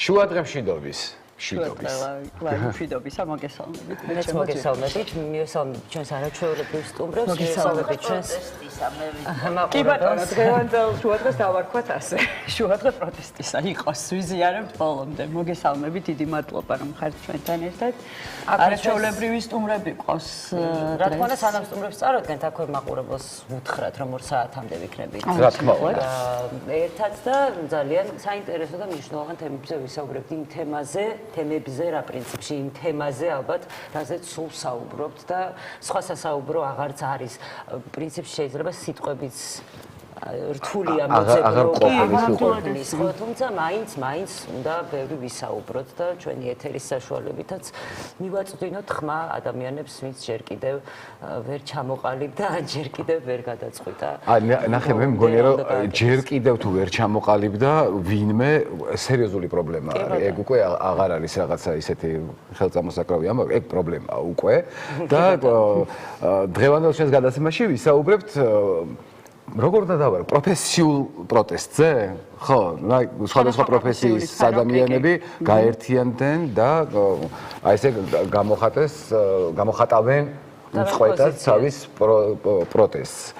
შუადღემშვიდობის. მშვიდობის მოგესალმებით. მეც მოგესალმებით. მივესალმებით ჩვენს არაჩვეულებრივ სტუმრებს, მივესალმებით ჩვენს კი ბატონო, დღევანდელ შუადღეს დავარქვათ ასე. შუადღე პროტესტისა იყოს, ვიზიარებთ ბოლომდე. მოგესალმებით, დიდი მადლობა რომ ხართ ჩვენთან ერთად. არაჩვეულებრივი სტუმრები ყავს. რა თქმა უნდა, სანამ სტუმრებს წარვდგენთ, აქ მაყურებელს უთხრათ, რომ 2 საათამდე ვიქნებით. რა თქმა უნდა. ერთად და ძალიან საინტერესო და მნიშვნელოვან თემებზე ვისაუბრებთ იმ თემებზე, რა პრინციპში იმ თემაზე ალბათ, რაზეც სულ საუბრობთ და სხვა სასაუბრო აღარც არის. პრინციპში შეიძლება სიტყვებიც რთული ამოწებრობის ხო, თუმცა მაინც უნდა ბევრი ვისაუბროთ და ჩვენი ეთერის საშუალებითაც მივაწვდინოთ ხმა ადამიანებს, ვინც ჯერ კიდევ ვერ ჩამოყალიბდა, ან ჯერ კიდევ ვერ გადაწყვიტა. ნახე, მე მგონია რომ ჯერ კიდევ თუ ვერ ჩამოყალიბდა ვინმე სერიოზული პრობლემა არის. ეგ უკვე აღარ არის რაღაცა ისეთი ხელწამოსაკრავი ამბავი, ეგ პრობლემაა უკვე და დღევანდელ ჩვენს გადაცემაში ვისაუბრებთ როგორ უნდა დავარ პროფესიულ პროტესტზე? ხო, სხვადასხვა პროფესიის ადამიანები გაერთიანდნენ და აი ესე გამოხატავენ უწყოეთად თავის პროტესტს.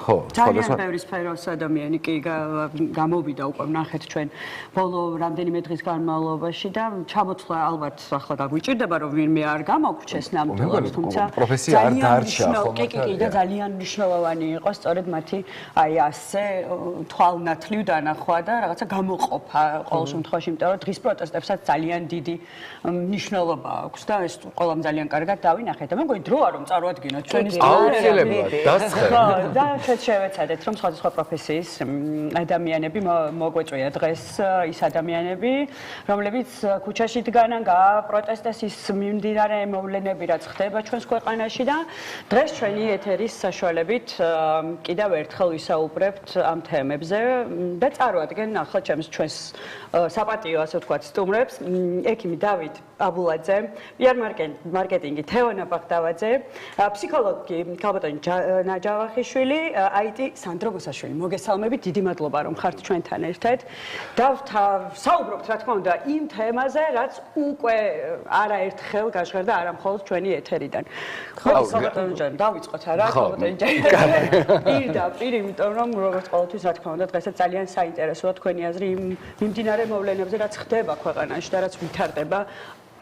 ხო, ძალიან ბევრი სფეროს ადამიანი კი გამოვიდა უკვე ნახეთ ჩვენ ბოლო რამდენიმე დღის განმავლობაში და ჩამოთვლა ალბათ ახლა დაგვიჭირდება რომ ვინმე არ გამოგრჩეს ნამდვილად, თუმცა პროფესია არ დარჩა ხო? კი და ძალიან მნიშვნელოვანი იყო სწორედ მათი აი ასე თვალნათლივ დანახვა და რაღაცა გამოყოფა ყოველ შემთხვევაში, იმიტომ რომ დღის პროტესტებსაც ძალიან დიდი მნიშვნელობა აქვს და ეს ყველამ ძალიან კარგად დავინახეთ და მე მგონი დროა რომ წარვადგინოთ ჩვენი აუცილებლად დასწრე. და შევეცადეთ რომ სხვადასხვა პროფესიის ადამიანები მოგვეწვია დღეს ის ადამიანები, რომლებიც ქუჩაში დგანან, გააპროტესტეს ის მიმდინარე მოვლენები, რაც ხდება ჩვენს ქვეყანაში და დღეს ჩვენი ეთერის საშუალებით კიდევ ერთხელ ვისაუბრებთ ამ თემებზე და წარვადგენ ახლა ჩვენს საპატიო ასე ვთქვათ სტუმრებს, ექიმი დავით აბულაძე, PR მარკეტინგი თეონა ბაღდავაძე, ფსიქოლოგი ქალბატონი ნაჯავახიშვილი, IT სანდრო მოსაშვილი. მოგესალმებით, დიდი მადლობა რომ ხართ ჩვენთან ერთად. და საუბრობთ რა თქმა უნდა იმ თემაზე, რაც უკვე არაერთხელ გაჟღერდა არა მხოლოდ ჩვენი ეთერიდან. ხო, ქალბატონი ჯანი, დავიწყოთ არა, ქალბატონი ჯანი. პირდაპირ, იმიტომ რომ როგორც ყოველთვის რა თქმა უნდა დღესაც ძალიან საინტერესოა თქვენი აზრი იმ მიმდინარე მოვლენებზე, რაც ხდება ქვეყანაში და რაც ვითარდება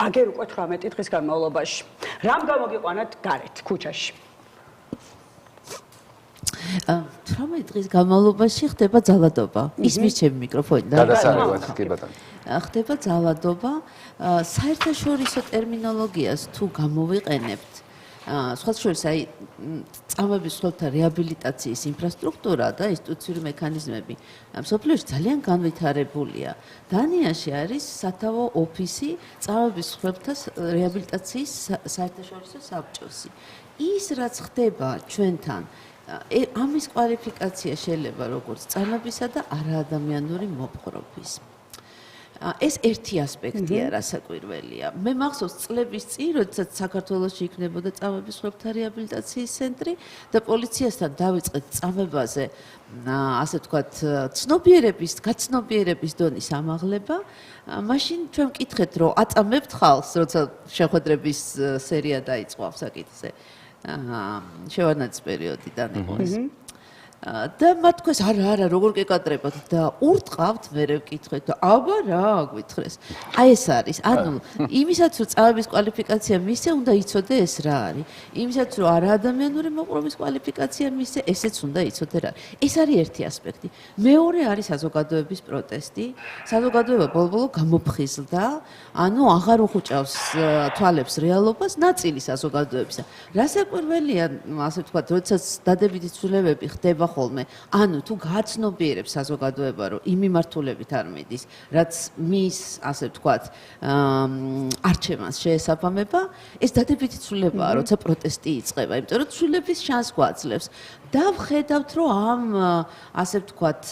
აგერ უკვე 18 დღის განმავლობაში. რამ გამოგიყვანათ გარეთ ქუჩაში? 18 დღის განმავლობაში ხდება ძალადობა. ისმის ჩემი მიკროფონი და გადასარევად კი ბატონო. ხდება ძალადობა. საერთაშორისო ტერმინოლოგიას თუ გამოვიყენებთ, სხვა შორის აი წამების ხელთა რეაბილიტაციის ინფრასტრუქტურა და ინსტიტუციური მექანიზმები მსოფლიოში ძალიან განვითარებულია. დანიაში არის სათავო ოფისი წამების ხელთა რეაბილიტაციის საერთაშორისო საბჭოსი. ის რაც ხდება ჩვენთან ამის კვალიფიკაცია შეიძლება როგორც წამებისა და არაადამიანური მოპყრობის. ეს ერთი ასპექტია, რასაკვირველია. მე მახსოვს წლების წინ, როდესაც საქართველოში იქნებოდა წამების ხელთა რეაბილიტაციის ცენტრი და პოლიციასთან დავიწყეთ წამებაზე, ასე ვთქვათ, გაცნობიერების დონის ამაღლება. მაშინ ჩვენ ვკითხეთ, რომ აწამებთ ხალხს, როცა შეხვედრების სერია დაიწყო ამ საკითხზე. შევარდნაძის პერიოდიდან იყო ეს. და მათ თქვეს არა როგორ გეკადრებათ და ურტყავთ მე ვკითხეთ და აბა რა გვითხრეს. აი ეს არის. ანუ იმისაც რომ წამების კვალიფიკაცია მისცე, უნდა იცოდე ეს რა არის. იმისაც რომ არაადამიანური მოპყრობის კვალიფიკაცია მისცე, ესეც უნდა იცოდე რა. ეს არის ერთი ასპექტი. მეორე არის საზოგადოების პროტესტი. საზოგადოება ბოლო გამოფხიზლდა, ანუ აღარ უხუჭავს თვალებს რეალობას ნაწილი საზოგადოებისა. რასაკვირველია, ასე ვთქვათ, როდესაც დადებითი ცვლილებები ხდება ხოლმე. ანუ თუ გააცნობიერებს საზოგადოება, რომ იმ მიმართულებით არ მიდის, რაც მის, ასე ვთქვათ, არჩევანს შეესაბამება, ეს დადებითი ცვლილებაა, როცა პროტესტი იწყება, იმიტომ რომ ცვლილების შანსს გვაძლევს. და ვხედავთ, რომ ამ, ასე ვთქვათ,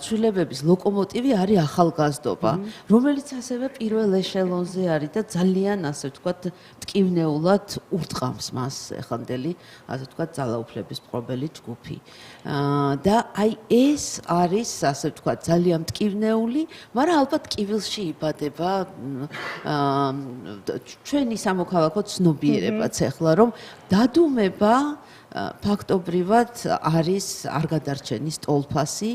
ცვლილებების ლოკომოტივი არის ახალგაზრდობა, რომელიც ასევე პირველ ეშელონზე არის და ძალიან, ასე ვთქვათ, მტკივნეულად ურტყამს მას ეხანდელი, ასე ვთქვათ, ძალაუფლების მფრობელი ჯგუფი. და აი ეს არის ასე ვთქვათ ძალიან მტკივნეული, მაგრამ ალბათ კივილში იბადება ჩვენი სამოქალაქო ცნობიერებაც ახლა რომ დადუმება ფაქტობრივად არის არ გადარჩენის ტოლფასი,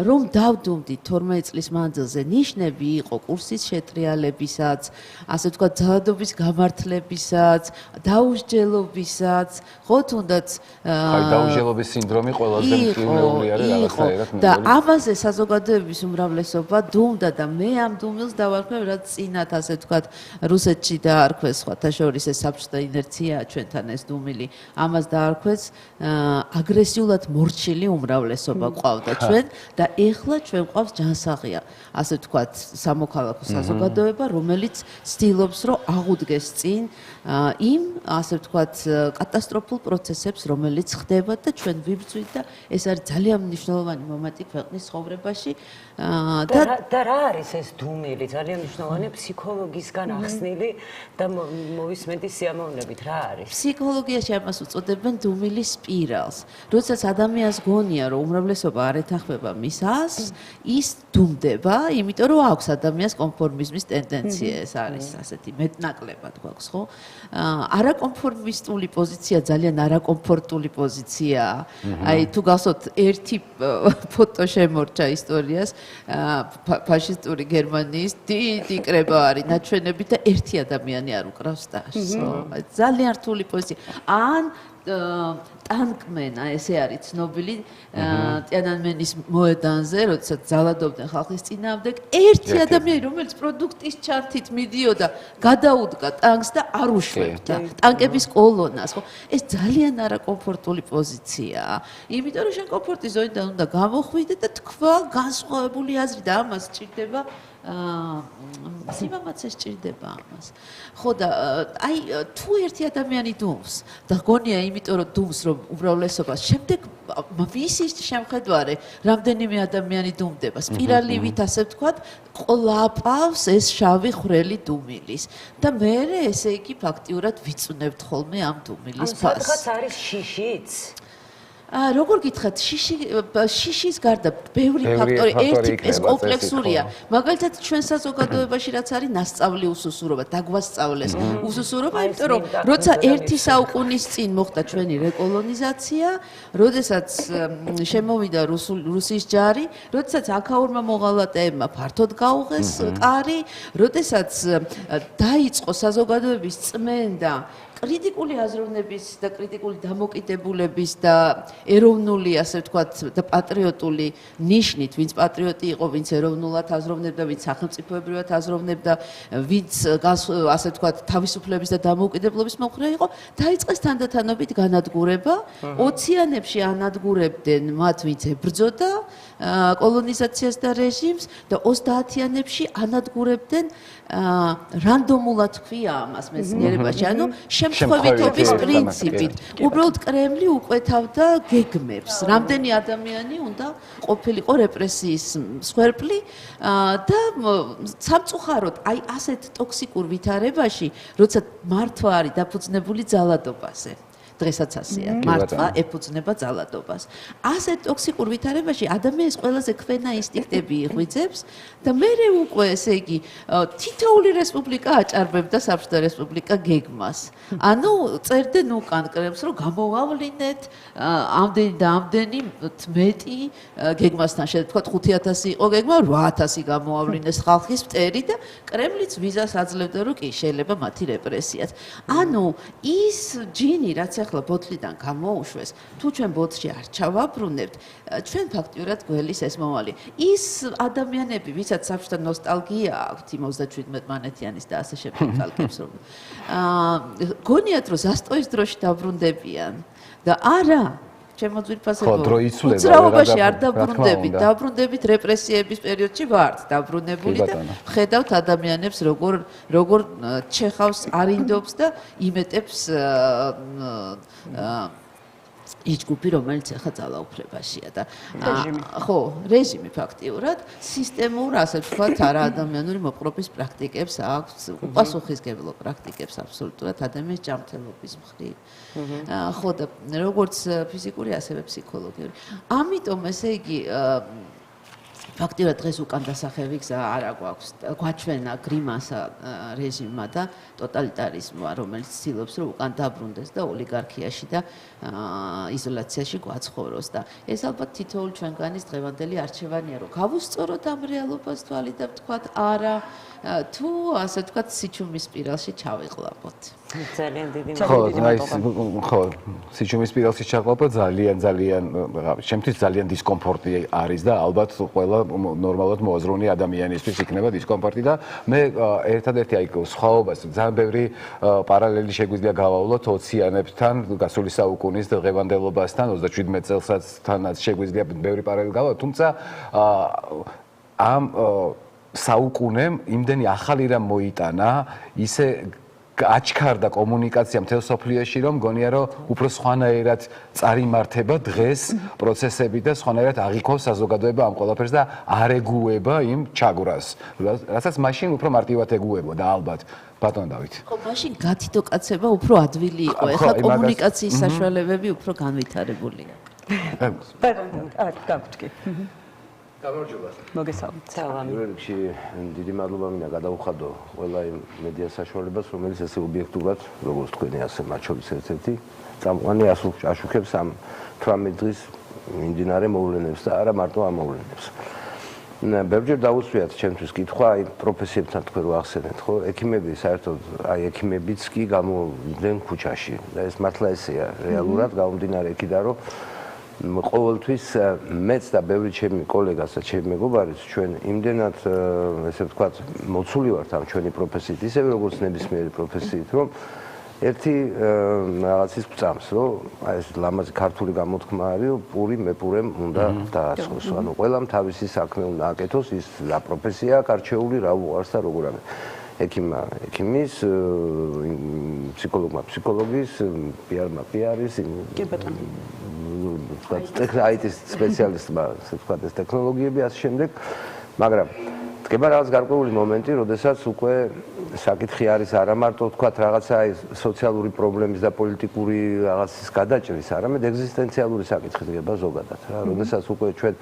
რომ დავდუმდით 12 წლის მანძილზე ნიშნები იყო კურსის შეტრიალებისაც, ასე ვთქვათ, ძალადობის გამართლებისაც, დაუსჯელობისაც, ხო თუნდაც აი დაუსჯელობის სინდრომი ყველაზე მტკივნეული არის რაღაცაერად მე. და ამაზე საზოგადოების უმრავლესობა დუმდა და მე ამ დუმილს დავარქვევ, რაც წინათ ასე ვთქვათ, რუსეთში დაარქვეს სხვათა შორის ეს საბჭოთა ინერციაა ჩვენთან ეს დუმილი, ამას დაარქვეს აგრესიულად მორჩილი უმრავლესობა ყავდა ჩვენ და ეხლა ჩვენ ყავს ჯანსაღია, ასე ვთქვათ, სამოქალაქო საზოგადოება, რომელიც ცდილობს, რომ აღუდგეს წინ იმ, ასე ვთქვათ, კატასტროფულ პროცესებს, რომელიც ხდება და ჩვენ ვიბრძვით და ეს არის ძალიან მნიშვნელოვანი მომენტი ქვეყნის ცხოვრებაში და რა არის ეს დუმილი? ძალიან მნიშვნელოვანი ფსიქოლოგისგან ახსნილი და მოვისმენთ სიამოვნებით რა არის? ფსიქოლოგიაში ამას უწოდებენ დუმილის სპირალს. როდესაც ადამიანს გონია, რომ უმრავლესობა არ ეთანხმება მის ასლს, ის დუმდება, იმიტომ რომ აქვს ადამიანს კონფორმიზმის ტენდენცია, ეს არის ასეთი მეტნაკლებად გვაქვს, ხო? არაკონფორმისტული პოზიცია ძალიან არაკომფორტული პოზიციაა. აი თუ გახსოვთ ერთი ფოტო შემორჩა ისტორიას ფაშისტური გერმანიის დიდი კრება არის ნაჩვენები და ერთი ადამიანი არ უკრავს სტაჟს. ძალიან რთული პოზიცია. ან ტანკმენა, ესე არის ცნობილი ტიანანმენის მოედანზე, როდესაც ძალადობდნენ ხალხის წინააღმდეგ, ერთი ადამიანი, რომელიც პროდუქტის ჩართით მიდიოდა, გადაუდგა ტანკს და არ უშვებდა ტანკების კოლონას, ხო? ეს ძალიან არაკომფორტული პოზიციაა. იმიტომ რომ შენ კომფორტის ზონიდან უნდა გამოხვიდე და თქვა განსხვავებული აზრი და ამას სჭირდება სიმამაცე სჭირდება ამას. ხო და აი თუ ერთი ადამიანი დუმს და გონია იმიტომ რომ დუმს რომ უმრავლესობას შემდეგ ვისი შემხედვარე რამდენიმე ადამიანი დუმდება სპირალივით ასე ვთქვათ ყლაპავს ეს შავი ხვრელი დუმილის და მე ესე იგი ფაქტიურად ვიწუნებთ ხოლმე ამ დუმილის ფასს. სადღაც არის შიშიც? როგორ გითხრათ, შიშის გარდა ბევრი ფაქტორი, ერთი ეს კომპლექსურია. მაგალითად, ჩვენ საზოგადოებაში რაც არის ნასწავლი უსუსურობა, დაგვასწავლეს უსუსურობა, იმიტომ რომ როცა ერთი საუკუნის წინ მოხდა ჩვენი რეკოლონიზაცია, როდესაც შემოვიდა რუსის ჯარი, როდესაც აქაურმა მოღალატეებმა ფართოდ გაუღეს კარი, როდესაც დაიწყო საზოგადოების წმენდა კრიტიკული აზროვნების და კრიტიკული დამოკიდებულების და ეროვნული, ასე ვთქვათ, და პატრიოტული ნიშნით, ვინც პატრიოტი იყო, ვინც ეროვნულად აზროვნებდა, ვინც სახელმწიფოებრივად აზროვნებდა, ვინც ასე ვთქვათ, თავისუფლების და დამოუკიდებლობის მომხრე იყო, დაიწყეს თანდათანობით განადგურება. 20-იანებში ანადგურებდნენ მათ, ვინც ებრძოდა კოლონიზაციას და რეჟიმს და 30-იანებში ანადგურებდნენ რანდომულად ქვია ამას მეცნიერებაში, ანუ შემთხვევითობის პრინციპით. უბრალოდ კრემლი უკვეთავდა გეგმებს. რამდენი ადამიანი უნდა ყოფილიყო რეპრესიის მსხვერპლი და სამწუხაროდ აი ასეთ ტოქსიკურ ვითარებაში, როცა მართვა არის დაფუძნებული ძალადობაზე. დღესაც ასეა. მართვა ეფუძნება ძალადობას. ასეთ ტოქსიკურ ვითარებაში ადამიანის ყველაზე ქვენა ინსტინქტები იღვიძებს და მერე უკვე ესე იგი თითოეული რესპუბლიკა აჭარბებდა საბჭოთა რესპუბლიკა გეგმას. ანუ წერდნენ უკან კრემლს, რომ გამოვავლინეთ ამდენი და ამდენი მეტი გეგმასთან შევთქვათ 5000 იყო გეგმა, 8000 გამოავლინეს ხალხის მტერი და კრემლიც ვიზას აძლევდა, რომ კი შეიძლება მათი რეპრესიაც. ანუ ის ჯინი რაც ახლა ბოთლიდან გამოუშვეს, თუ ჩვენ ბოთლში არ ჩავაბრუნებთ, ჩვენ ფაქტიურად გველის ეს მომავალი. ის ადამიანები, ვისაც საბჭოთა ნოსტალგია აქვთ 37 მანეთიანის და ასე შემდეგ კალკებს რომ გონიათ რომ ზასტოის დროში დაბრუნდებიან და არა ჩემო ძვირფასებო უძრაობაში არ დაბრუნდებით, დაბრუნდებით რეპრესიების პერიოდში ვართ დაბრუნებული და ხედავთ ადამიანებს როგორ ჩეხავს არინდობს და იმეტებს ის ჯგუფი, რომელიც ახლა ძალაუფლებაშია და ხო, რეჟიმი ფაქტიურად სისტემურ, ასე ვთქვათ, არაადამიანური მოპყრობის პრაქტიკებს აქვს, უპასუხისმგებლო პრაქტიკებს აბსოლუტურად ადამიანის ჯანმრთელობის მხრივ. ხო და როგორც ფიზიკური, ასევე ფსიქოლოგიური. ამიტომ ესე იგი ფაქტიურად დღეს უკან დასახევი გზა არ აქვს გვაჩვენა გრიმასა რეჟიმმა და ტოტალიტარიზმმა, რომელიც ცდილობს რომ უკან დაბრუნდეს და ოლიგარქიაში და იზოლაციაში გვაცხოვროს და ეს ალბათ თითოეულ ჩვენგანის დღევანდელი არჩევანია რომ გავუსწოროთ ამ რეალობას თვალი და ვთქვათ არა თუ ასე ვთქვათ სიჩუმის სპირალში ჩავიყლაპოთ. ძალიან დიდი ხო, სიჩუმის სპირალში ჩაყლაპოთ ძალიან შემთთვის ძალიან დისკომფორტი არის და ალბათ ყველა ნორმალურად მოაზროვნე ადამიანისთვის იქნება დისკომფორტი და მე ერთადერთი აი სხვაობას ძალიან ბევრი პარალელი შეგვიძლია გავავლოთ ოციანებთან, გასული საუკუნის დღევანდელობასთან 37 წელსაც შეგვიძლია ბევრი პარალელი გავავლოთ, თუმცა ამ საუკუნემ იმდენი ახალი რამ მოიტანა, ისე აჩქარდა კომუნიკაცია მთელ სოფლიოში, რომ მგონია რომ უფრო სხვანაირად წარიმართება დღეს პროცესები და სხვანაირად აღიქოს საზოგადოება ამ ყველაფერს და არ ეგუება იმ ჩაგვრას, რასაც მაშინ უფრო მარტივად ეგუებოდა ალბათ. ბატონ დავით. ხო, მაშინ გათითო-კაცება უფრო ადვილი იყო. ეხლა კომუნიკაციის საშუალებები უფრო განვითარებულია. ბატონ დავით, გაგვთქი. გამარჯობა. მოგესალმებით. პირველ რიგში დიდი მადლობა მინდა გადავუხადო ყველა იმ მედია საშუალებას, რომელიც ესე ობიექტურად, როგორც თქვენი ასე მათ შორის ერთ-ერთი წამყვანი აშუქებს ამ 18 დღის მიმდინარე მოვლენებს და არა მარტო ამ მოვლენებს. ბევრჯერ დაუსვიათ ჩემთვის კითხვა აი პროფესიებთან თქვენ რო ახსენეთ, ხო? ექიმები საერთოდ აი ექიმებიც კი გამოვიდნენ ქუჩაში და ეს მართლა ესეა რეალურად გამომდინარე იქიდან რომ ყოველთვის მეც და ბევრი ჩემი კოლეგას და ჩემი მეგობარიც ჩვენ იმდენად ესე ვთქვათ მოცული ვართ ამ ჩვენი პროფესიით ისევე როგორც ნებისმიერი პროფესიით რომ ერთი რაღაცის წამს რომ აი ეს ლამაზი ქართული გამოთქმა არის რომ პური მეპურემ უნდა დაასხოს ანუ ყველამ თავისი საქმე უნდა აკეთოს ის რა პროფესია გარჩეული რა უყარს და როგორ ამე ექიმმა ექიმის ფსიქოლოგმა ფსიქოლოგის პიარმა პიარის კი ბატონო IT სპეციალისტმა, ასე ვთქვათ, ეს ტექნოლოგიები ასე შემდეგ, მაგრამ დგება რაღაც გარკვეული მომენტი, როდესაც უკვე საკითხი არის არა მარტო ვთქვათ რაღაცა სოციალური პრობლემის და პოლიტიკური რაღაცის გადაჭრის, არამედ ეგზისტენციალური საკითხი დგება ზოგადად რა, როდესაც უკვე ჩვენ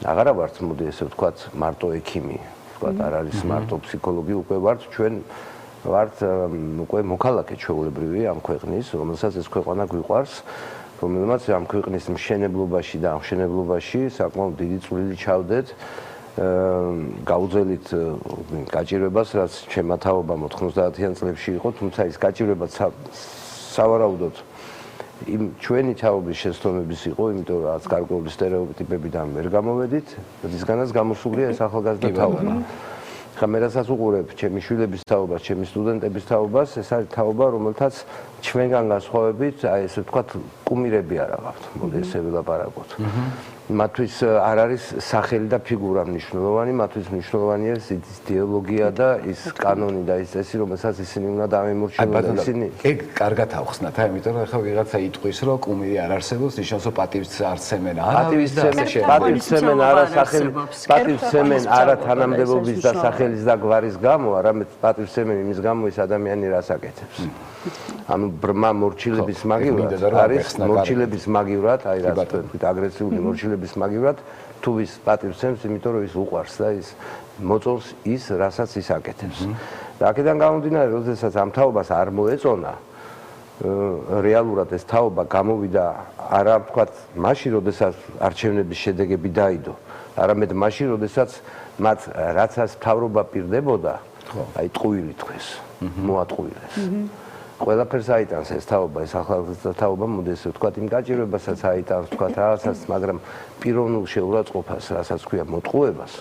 აღარა ვართ, მოდი ესე ვთქვათ, მარტო ექიმი, ვთქვათ, არ არის მარტო ფსიქოლოგი, უკვე ვართ ჩვენ ვართ უკვე მოქალაქე ჩვეულებრივი ამ ქვეყნის, რომელსაც ეს ქვეყანა გვიყვარს. რომელმაც ამ ქვეყნის მშენებლობაში და ამ მშენებლობაში საკმაოდ დიდი წვლილი ჩავდეთ. გაუძველით გაჭირვებას, რაც ჩემმა თაობამ 90-იან წლებში იყო, თუმცა ის გაჭირვება სავარაუდოდ იმ ჩვენი თაობის შეცდომების იყო, იმიტომ რომ რაც გარკვეული სტერეოტიპებიდან ვერ გამოვედით, რისგანაც გამოსულია ეს ახალგაზრდა თაობა. ხა მე რასაც უყურებ ჩემი შვილების თაობას, ჩემი სტუდენტების თაობას, ეს არის თაობა, რომელთაც ჩვენგან განსხვავებით, აი ესე ვთქვათ, კუმირები არ აყავთ, მოდი ესე ვილაპარაკოთ. მათთვის არ არის სახელი და ფიგურა მნიშვნელოვანი, მათთვის მნიშვნელოვანია ის იდეოლოგია და ის კანონი და ის წესი, რომელსაც ისინი უნდა დამემორჩილონ ისინი. ეგ კარგად ავხსნათ, იმიტომ რომ ახლა ვიღაცა იტყვის, რომ კუმირი არ არსებობს, ნიშნავს რომ პატივს არცემენ არავის და ასე შემდეგ. პატივცემენ არა სახელი, პატივცემენ არა თანამდებობის და სახელის და გვარის გამო, არამედ პატივცემენ იმის გამო ის ადამიანი რას აკეთებს. ანუ ბრმა მორჩილების მაგივრად არის მორჩილების მაგივრად, აი რა თქვით, აგრესიული მორჩილების მაგივრად თუ ვის პატივცემს, იმიტომ რომ ის უყვარს და ის მოწონს ის, რასაც ის აკეთებს. და აქედან გამომდინარე, როდესაც ამ თაობას არ მოეწონა, რეალურად ეს თაობა გამოვიდა არა ვთქვათ, მაშინ, როდესაც არჩევნების შედეგები დაიდო, არამედ მაშინ, როდესაც მათ რაცაც მთავრობა პირდებოდა, აი ტყუილი თქვეს, მოატყუილეს. ყველაფერს აიტანს ეს თაობა, ეს ახალგაზრდა თაობა, მოდი ესე ვთქვათ, იმ გაჭირვებასაც აიტანს, ვთქვათ, რაღაცას, მაგრამ პიროვნულ შეურაცხყოფას, რასაც ქვია მოტყუებას,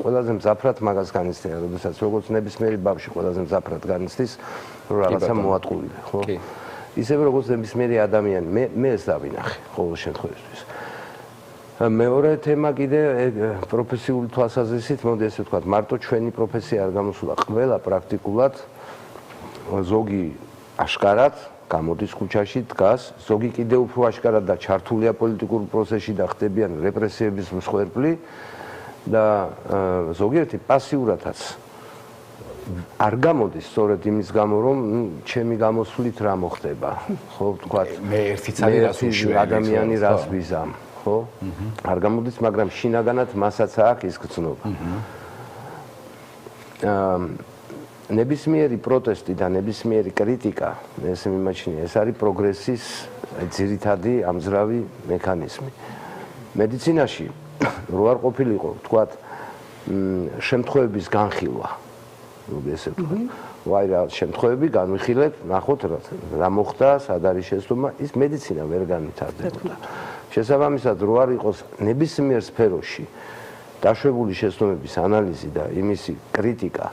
ყველაზე მძაფრად მაგას განიცდიან, როდესაც როგორც ნებისმიერი ბავშვი ყველაზე მძაფრად განიცდის, რომ რაღაცა მოატყუილე, ხო? ისევე როგორც ნებისმიერი ადამიანი, მე ეს დავინახე ყოველ შემთხვევაში. მეორე თემა კიდე პროფესიული თვალსაზრისით, მოდი ესე ვთქვათ, მარტო ჩვენი პროფესია არ გამოსულა, ყველა პრაქტიკულად ზოგი აშკარად, გამოდის ქუჩაში, დგას, ზოგი კიდევ უფრო აშკარად და ჩართულია პოლიტიკურ პროცესში და ხდებიან რეპრესიების მსხვერპლი და ზოგიერთი პასიურადაც არ გამოდის სწორედ იმის გამო, რომ ჩემი გამოსვლით რა მოხდება, ხო, თქვა მე ერთიც არის რას უშველი ადამიანი რას ვიზამ, ხო? არ გამოდის, მაგრამ შინაგანად მასაც აქვს ის გრძნობა. ნებისმიერი პროტესტი და ნებისმიერი კრიტიკა, ეს მიმაჩნია, ეს არის პროგრესის ძირითადი ამძრავი მექანიზმი. მედიცინაში რო არ ყოფილიყო, თქვათ, შემთხვევების განხილვა, ესე ვთქვათ. ვაი რა შემთხვევები განვიხილეთ, ნახოთ რა მოხდა, სად არის შეცდომა, ის მედიცინა ვერ განვითარდებოდა. შესაბამისად, რო არ იყოს ნებისმიერ სფეროში დაშვებული შეცდომების ანალიზი და იმისი კრიტიკა,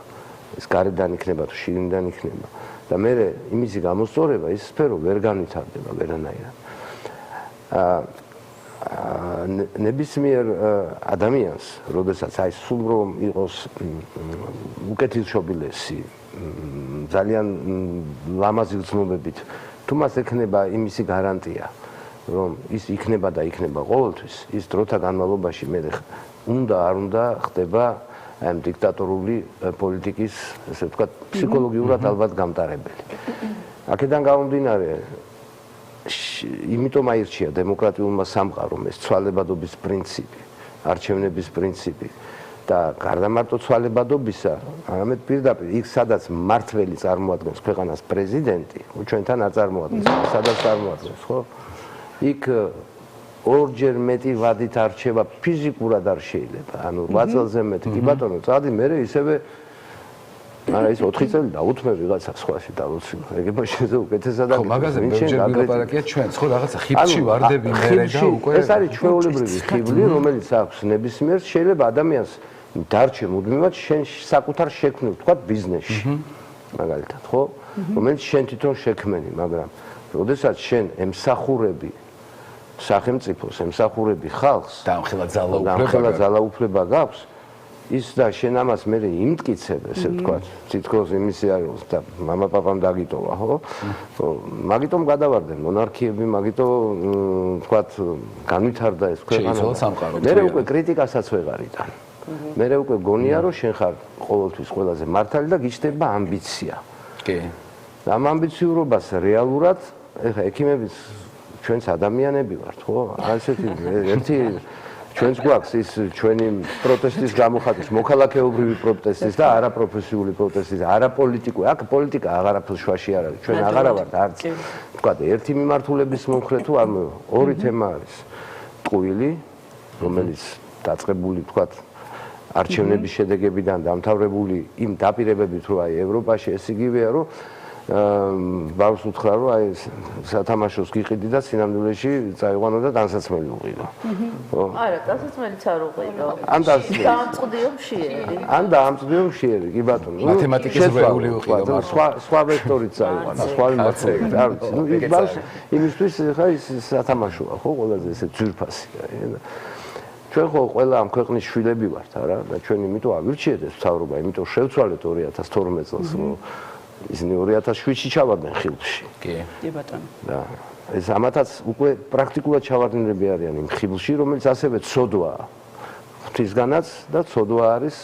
ეს გარედან იქნება თუ შიგნიდან იქნება და მე იმისი გამოსწორება ის სფერო ვერ განვითარდება ვერანაირად. ნებისმიერ ადამიანს, როდესაც აი სულ რომ იყოს უკეთილშობილესი, ძალიან ლამაზი გრძნობებით, თუ მას ექნება იმისი გარანტია, რომ ის იქნება და იქნება ყოველთვის, ის დროთა განმავლობაში მე უნდა არ უნდა ხდება ამ დიქტატორული პოლიტიკის, ესე ვთქვათ, ფსიქოლოგიურად ალბათ გამტარებელი. აქედან გამომდინარე, იმიტომ აირჩია დემოკრატიულმა სამყარომ ეს ცვალებადობის პრინციპი, არჩევნების პრინციპი და გარდა მარტო ცვალებადობისა, არამედ პირდაპირ იქ სადაც მმართველი წარმოადგენს ქვეყანას პრეზიდენტი, ჩვენთან არ წარმოადგენს, სადაც წარმოადგენს, ხო? იქ ორჯერ მეტი ვადით არჩევა ფიზიკურად არ შეიძლება. ანუ 8 წელზე მეტი. კი ბატონო, წადი მე ისევე არა ის 4 წელი დაუთმე ვიღაცა სხვაში დავუცი. ეგება შეზე უკეთესად და მაგაზე ბევრჯერ ვილაპარაკია ჩვენც, ხო, რაღაცა ხიბში ვარდები მე და უკვე ეს არის ჩვეულებრივი ხიბლი, რომელიც აქვს ნებისმიერ შეიძლება ადამიანს დარჩე მუდმივად შენ საკუთარ შექმნილ, თქვა ბიზნესში. მაგალითად, ხო? რომელიც შენ თვითონ შექმენი, მაგრამ როდესაც შენ ემსახურები სახელმწიფოს, ემსახურები ხალხს, დამხილად ძალაუფლება გაქვს, ის და შენ ამას მე იმტკიცებ, ესე ვთქვათ, თითქოს იმისი არის და მამა-პაპამ დაგიტოვა, ხო? მაგიტომ გადავარდნენ მონარქიები, მაგიტომ ვთქვათ, განვითარდა ეს ქვეყანა. მე უკვე კრიტიკასაც ვეღარიდან. მე უკვე გონია, რომ შენ ხარ ყოველთვის ყველაზე მართალი და გიჩნდება ამბიცია. კი. ამ ამბიციურობას რეალურად, ეხლა ექიმების ჩვენც ადამიანები ვართ, ხო? ასეთი ერთი ჩვენც გვაქვს ის ჩვენი პროტესტის გამოხატვის, მოქალაქეობრივი პროტესტის და არაპროფესიული პროტესტის, არაპოლიტიკური. აქ პოლიტიკა აღარაფერს შუაში არ არის. ჩვენ აღარა ვართ არც თქვა ერთი მიმართულების მომხრე თუ არ ორი თემა არის. ტყუილი, რომელიც დაწყებული თქვა არჩევნების შედეგებიდან დამთავრებული იმ დაპირებებით, რომ აი ევროპაში ეს იგივეა, რომ ბავშვს უთხრა, რომ აი სათამაშოს გიყიდი და სინამდვილეში წაიყვანო და დასაცმელი უყიდო. ხო? არა, დასაცმელიც არ უყიდო. ან დაამწყდიო მშიერი. ან დაამწყდიო მშიერი, კი ბატონო. მათემატიკის რეული უყიდო, სხვა ვექტორით წაიყვანა, სხვა მიმართულებით. არ ვიცი, ნუ ის ბავშვი იმისთვის ხა ის სათამაშოა, ხო, ყველაზე ესე ძვირფასია. ჩვენ ხო ყველა ამ ქვეყნის შვილები ვართ, არა? და ჩვენ იმიტომ ავირჩიეთ ეს მთავრობა, იმიტომ შევცვალეთ 2012 წელს, რომ ისინი 2007-ში ჩავარდნენ ხილში. კი ბატონო. და ეს ამათაც უკვე პრაქტიკულად ჩავარდნილები არიან იმ ხილში, რომელიც ასევე ცოდვაა. ღვთისგანაც და ცოდვა არის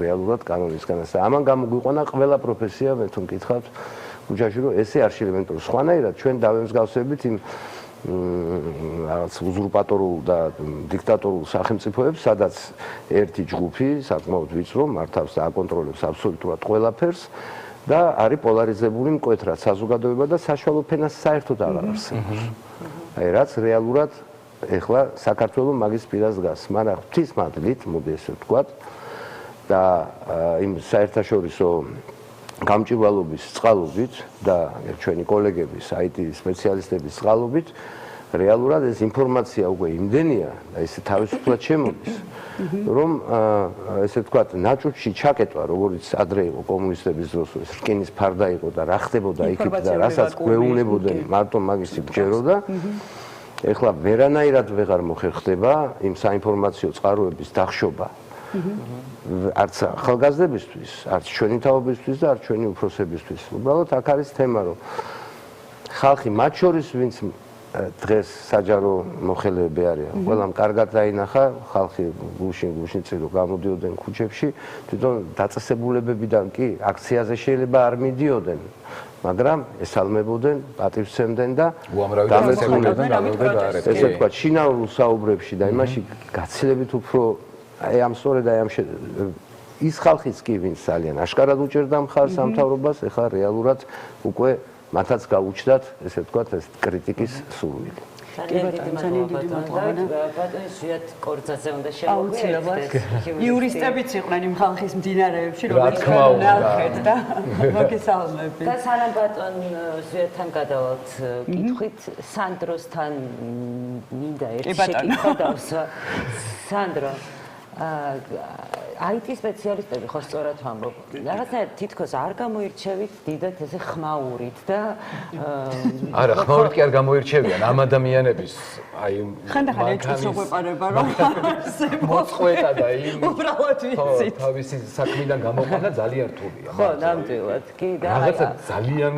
რეალურად კანონისგანაც. და ამან გამოგვიყვანა ყველა პროფესია, მე თუ მკითხავთ, ქუჩაში რომ ესე არ შეიძლება, რომ სხვანაირად ჩვენ დავემსგავსებით იმ რაღაც უზურპატორულ და დიქტატორულ სახელმწიფოებს, სადაც ერთი ჯგუფი საკმაოდ ვიწრო მართავს და აკონტროლებს აბსოლუტურად ყველაფერს. და არის პოლარიზებული მკვეთრად საზოგადოება და საშუალო ფენას საერთოდ აღარ არსებობს. აი რაც რეალურად ეხლა საქართველოს მაგის პირას დგას, მაგრამ ღვთისმადლით, მოდი ესე ვთქვათ, და იმ საერთაშორისო გამჭვირვალობის წყალობით და ჩვენი კოლეგების, IT სპეციალისტების წყალობით რეალურად ეს ინფორმაცია უკვე იმდენია და ესე თავისუფლად შემოდის, რომ ესე ვთქვათ, ნაჭუჭში ჩაკეტვა, როგორც ადრე იყო კომუნისტების დროს, ეს რკინის ფარდა იყო და რა ხდებოდა იქით და რასაც გვეუბნებოდნენ, მარტო მაგისი ბჯეროდა. ეხლა ვერანაირად ვეღარ მოხერხდება იმ საინფორმაციო წყაროების დახშობა. არც ახალგაზრდებისთვის, არც ჩვენი თაობისთვის და არც ჩვენი უფროსებისთვის. უბრალოდ აქ არის თემა, რომ ხალხი მათ შორის ვინც დღეს საჯარო მოხელეები არიან, ყველამ კარგად დაინახა, ხალხი გუშინ წირო გამოდიოდნენ ქუჩებში, თვითონ დაწესებულებებიდან კი აქციაზე შეიძლება არ მიდიოდნენ, მაგრამ ესალმებოდნენ, პატივცემდნენ და ესე თქვა, შინაურ საუბრებში და იმაში გაცილებით უფრო ამ სწორედ ამ ის ხალხიც კი ვინც ძალიან აშკარად უჭერდა მხარს სამთავრობას, ეხლა რეალურად უკვე მათაც გაუჩნდათ, ესე ვთქვათ, ეს კრიტიკის სურვილი. იურისტებიც იყვნენ იმ ხალხის მდინარეებში, რომელიც ნახეთ და მოგესალმებით. და სანამ ბატონ ზვიათთან გადავალთ კითხვით, სანდროსთან მინდა ერთი შეკითხვა დავსვა. სანდრო, IT სპეციალისტები ხო სწორად ვამბობ. რაღაცნაირად თითქოს არ გამოირჩევით დიდად ესე ხმაურით და არა, ხმაურით კი არ გამოირჩევიან ამ ადამიანების აი ხანდახან ეჭვს რო გვეპარება რომ მოწყვეტა და იმ უბრალოდ ვიცით. თავისი საქმიდან გამოყვანა ძალიან რთულია. ხო, ნამდვილად. კი და რაღაცა ძალიან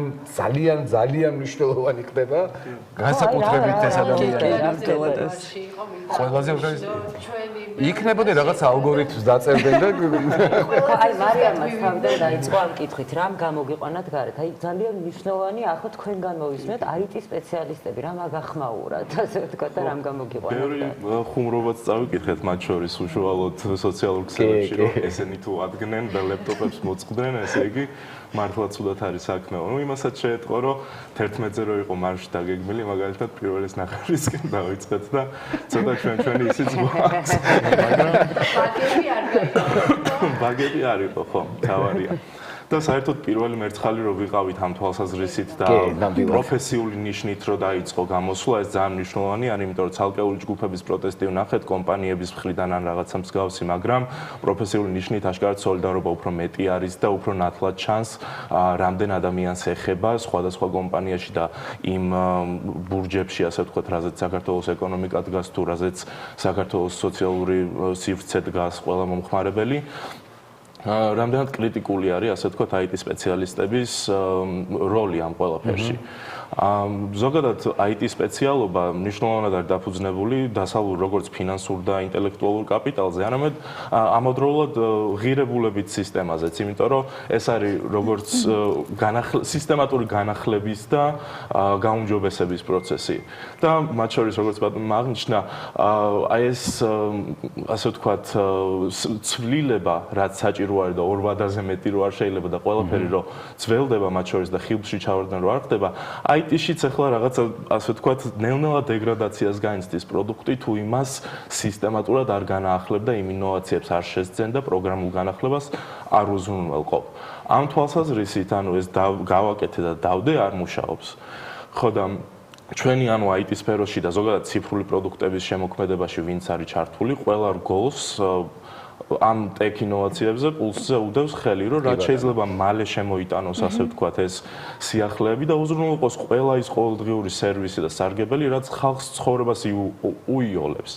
მნიშვნელოვანი ხდება განსაკუთრებით ეს ადამიანი. ყველაზე იქნებოდა რაღაც ალგორითმს დაწერდნენ და აი მარიამაც თავიდან დაიწყო ამ კითხვით, რამ გამოგიყვანათ გარეთ? აი ძალიან მნიშვნელოვანი ახლა თქვენგან მოვისმენთ IT სპეციალისტები რა მაგახმაურათ, ასე ვთქვა და რამ გამოგიყვანათ? ბევრი ხუმრობაც წავიკითხეთ მათ შორის უშუალოდ სოციალურ ქსელებში, რომ ესენი თუ ადგენენ და ლეპტოპებს მოწყდნენ, ესე იგი მართლაც ცუდად არის საქმე. ნუ იმასაც შეეტყო, რომ 11-ზე რო იყო მარში დაგეგმილი, მაგალითად პირველის ნახევრისკენ დავიწყეთ და ცოტა ჩვენი ისიც გვაქვს. ბაგები არ იყო, ხო, თავარია. და საერთოდ პირველი მერცხალი რო ვიყავით ამ თვალსაზრისით და პროფესიული ნიშნით რო დაიწყო გამოსვლა, ეს ძალიან მნიშვნელოვანი არის, იმიტომ რომ ცალკეული ჯგუფების პროტესტი ვნახეთ კომპანიების მხრიდან ან რაღაცა მსგავსი, მაგრამ პროფესიული ნიშნით აშკარად სოლიდარობა უფრო მეტი არის და უფრო ნათლად ჩანს, რამდენ ადამიანს ეხება სხვადასხვა კომპანიაში და იმ ბურჯებში, ასე ვთქვათ, რაზეც საქართველოს ეკონომიკა დგას თუ რაზეც საქართველოს სოციალური სივრცე დგას ყველა მომხმარებელი. რამდენად კრიტიკული არის, ასე ვთქვათ, IT სპეციალისტების როლი ამ ყველაფერში. ზოგადად IT სპეციალობა მნიშვნელოვნად არის დაფუძნებული დასავლურ როგორც ფინანსურ და ინტელექტუალურ კაპიტალზე, არამედ ამავდროულად ღირებულებით სისტემაზეც, იმიტომ რომ ეს არის როგორც სისტემატური განახლების და გაუმჯობესების პროცესი. და მათ შორის როგორც ბატონმა აღნიშნა, აი ეს ასე ვთქვათ, ცვლილება, რაც საჭირო არის და 2 ვადაზე მეტი რო არ შეიძლება და ყველაფერი რო ძველდება მათ შორის და ხილში ჩავარდნენ რო არ ხდება, IT-შიც ახლა რაღაცა ასე ვთქვათ, ნელ-ნელა დეგრადაციას განიცდის პროდუქტი, თუ იმას სისტემატურად არ განაახლებდა, იმ ინოვაციებს არ შესძენ და პროგრამულ განახლებას არ უზრუნველყოფ. ამ თვალსაზრისით, ანუ ეს გავაკეთე და დავდე არ მუშაობს. ხო და ჩვენი ანუ IT სფეროში და ზოგადად ციფრული პროდუქტების შემოქმედებაში ვინც არის ჩართული, ყველა რგოლს ამ ტექ ინოვაციებზე პულსზე უდევს ხელი, რომ რაც შეიძლება მალე შემოიტანოს, ასე ვთქვათ, ეს სიახლეები და უზრუნველყოს ყველა ის ყოველდღიური სერვისი და სარგებელი, რაც ხალხს ცხოვრებას უიოლებს.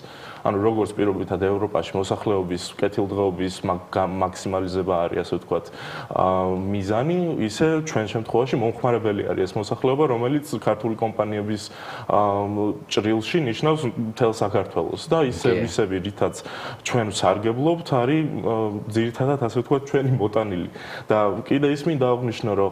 ანუ როგორც პირობითად ევროპაში მოსახლეობის კეთილდღეობის მაქსიმალიზება არის, ასე ვთქვათ, მიზანი, ისე ჩვენ შემთხვევაში მომხმარებელი არის ეს მოსახლეობა, რომელიც ქართული კომპანიების ჭრილში ნიშნავს მთელ საქართველოს და ისევ რითაც ჩვენ სარგებლობთ არის ძირითადად, ასე ვთქვათ, ჩვენი მოტანილი. და კიდე ის მინდა აღნიშნო, რომ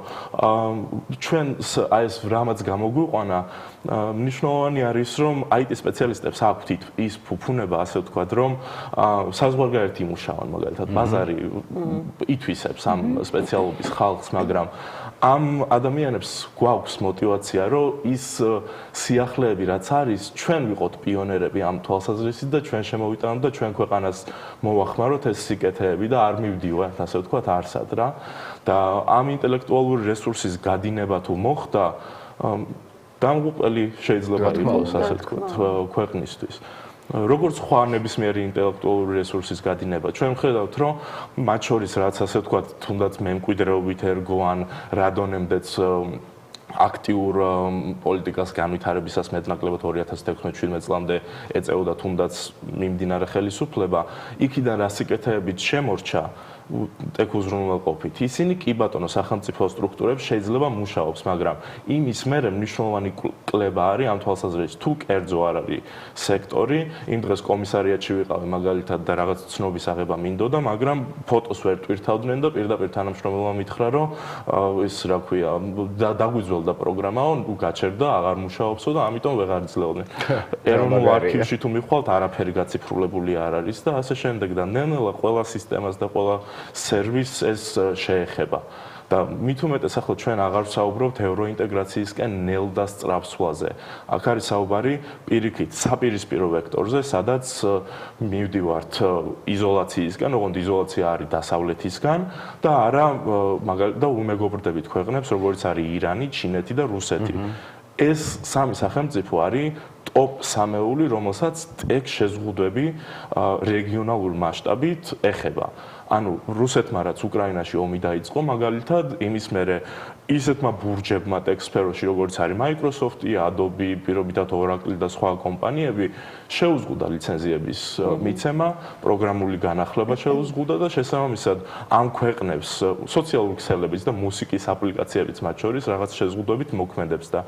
ჩვენ აი ეს რამაც გამოგვიყვანა, მნიშვნელოვანი არის, რომ IT სპეციალისტებს აქვთ ის ფუფუნება, ასე ვთქვათ, რომ საზღვარგარეთ იმუშავენ, მაგალითად, ბაზარი ითვისებს ამ სპეციალობის ხალხს, მაგრამ ამ ადამიანებს გვაქვს мотиваცია, რომ ის სიახლეები, რაც არის, ჩვენ ვიყოთ პიონერები ამ თვალსაზრისით და ჩვენ შემოვიტანოთ და ჩვენ ქვეყანას მოვახმაროთ ეს სიკეთეები და არ მივდივართ, ასე ვთქვათ, არსად რა. და ამ ინტელექტუალური რესურსის გადინება თუ მოხდა, დამღუპელი შეიძლება იყოს, ასე ვთქვათ, ქვეყნისთვის. როგორც სხვა ნებისმიერი ინტელექტუალური რესურსის გადინება, ჩვენ ვხედავთ, რომ მათ შორის რაც ასე ვთქვათ, თუნდაც მემკვიდრეობით ერგო ან რადონემდეც აქტიურ პოლიტიკას განვითარებისას მეტნაკლებად 2016-17 წლამდე ეწეოდა თუნდაც მიმდინარე ხელისუფლება, იქიდან რა სიკეთეებით შემორჩა, ტექ უზრუნველყოფით. ისინი კი ბატონო სახელმწიფო სტრუქტურებს შეიძლება მუშაობს, მაგრამ იმის მერე მნიშვნელოვანი კლება არის ამ თვალსაზრისით, თუ კერძო არ არის სექტორი, იმ დღეს კომისარიატში ვიყავი მაგალითად და რაღაც ცნობის აღება მინდოდა, მაგრამ ფოტოს ვერ ტვირთავდნენ და პირდაპირ თანამშრომელმა მითხრა, რომ ის რა ქვია, დაგვიძველდა პროგრამაო, გაჩერდა, აღარ მუშაობსო და ამიტომ ვეღარ ძლეოდნენ. ეროვნულ არქივში თუ მივხვალთ, არაფერი გაციფრულებული არ არის და ასე შემდეგ და ნელ-ნელა ყველა სისტემას და ყველა სერვისს ეს შეეხება. და მით უმეტეს ახლა ჩვენ აღარ ვსაუბრობთ ევროინტეგრაციისკენ ნელ და სწრაფ სვლაზე. აქ არის საუბარი პირიქით საპირისპირო ვექტორზე, სადაც მივდივართ იზოლაციისგან, ოღონდ იზოლაცია არის დასავლეთისგან და არა მაგალითად და უმეგობრდებით ქვეყნებს, როგორც არის ირანი, ჩინეთი და რუსეთი. ეს სამი სახელმწიფო არის ტოპ 3-ეული, რომელსაც ტექ შეზღუდვები რეგიონალურ მასშტაბით ეხება. ანუ რუსეთმა რაც უკრაინაში ომი დაიწყო, მაგალითად, იმის მერე ისეთმა ბურჯებმა ტექ სფეროში, როგორც არის Microsoft-ი, Adobe, პირობითად Oracle და სხვა კომპანიები, შეუზღუდა ლიცენზიების მიცემა, პროგრამული განახლება შეუზღუდა და შესაბამისად ამ ქვეყნებს სოციალური ქსელებიც და მუსიკის აპლიკაციებიც მათ შორის რაღაც შეზღუდვებით მოქმედებს და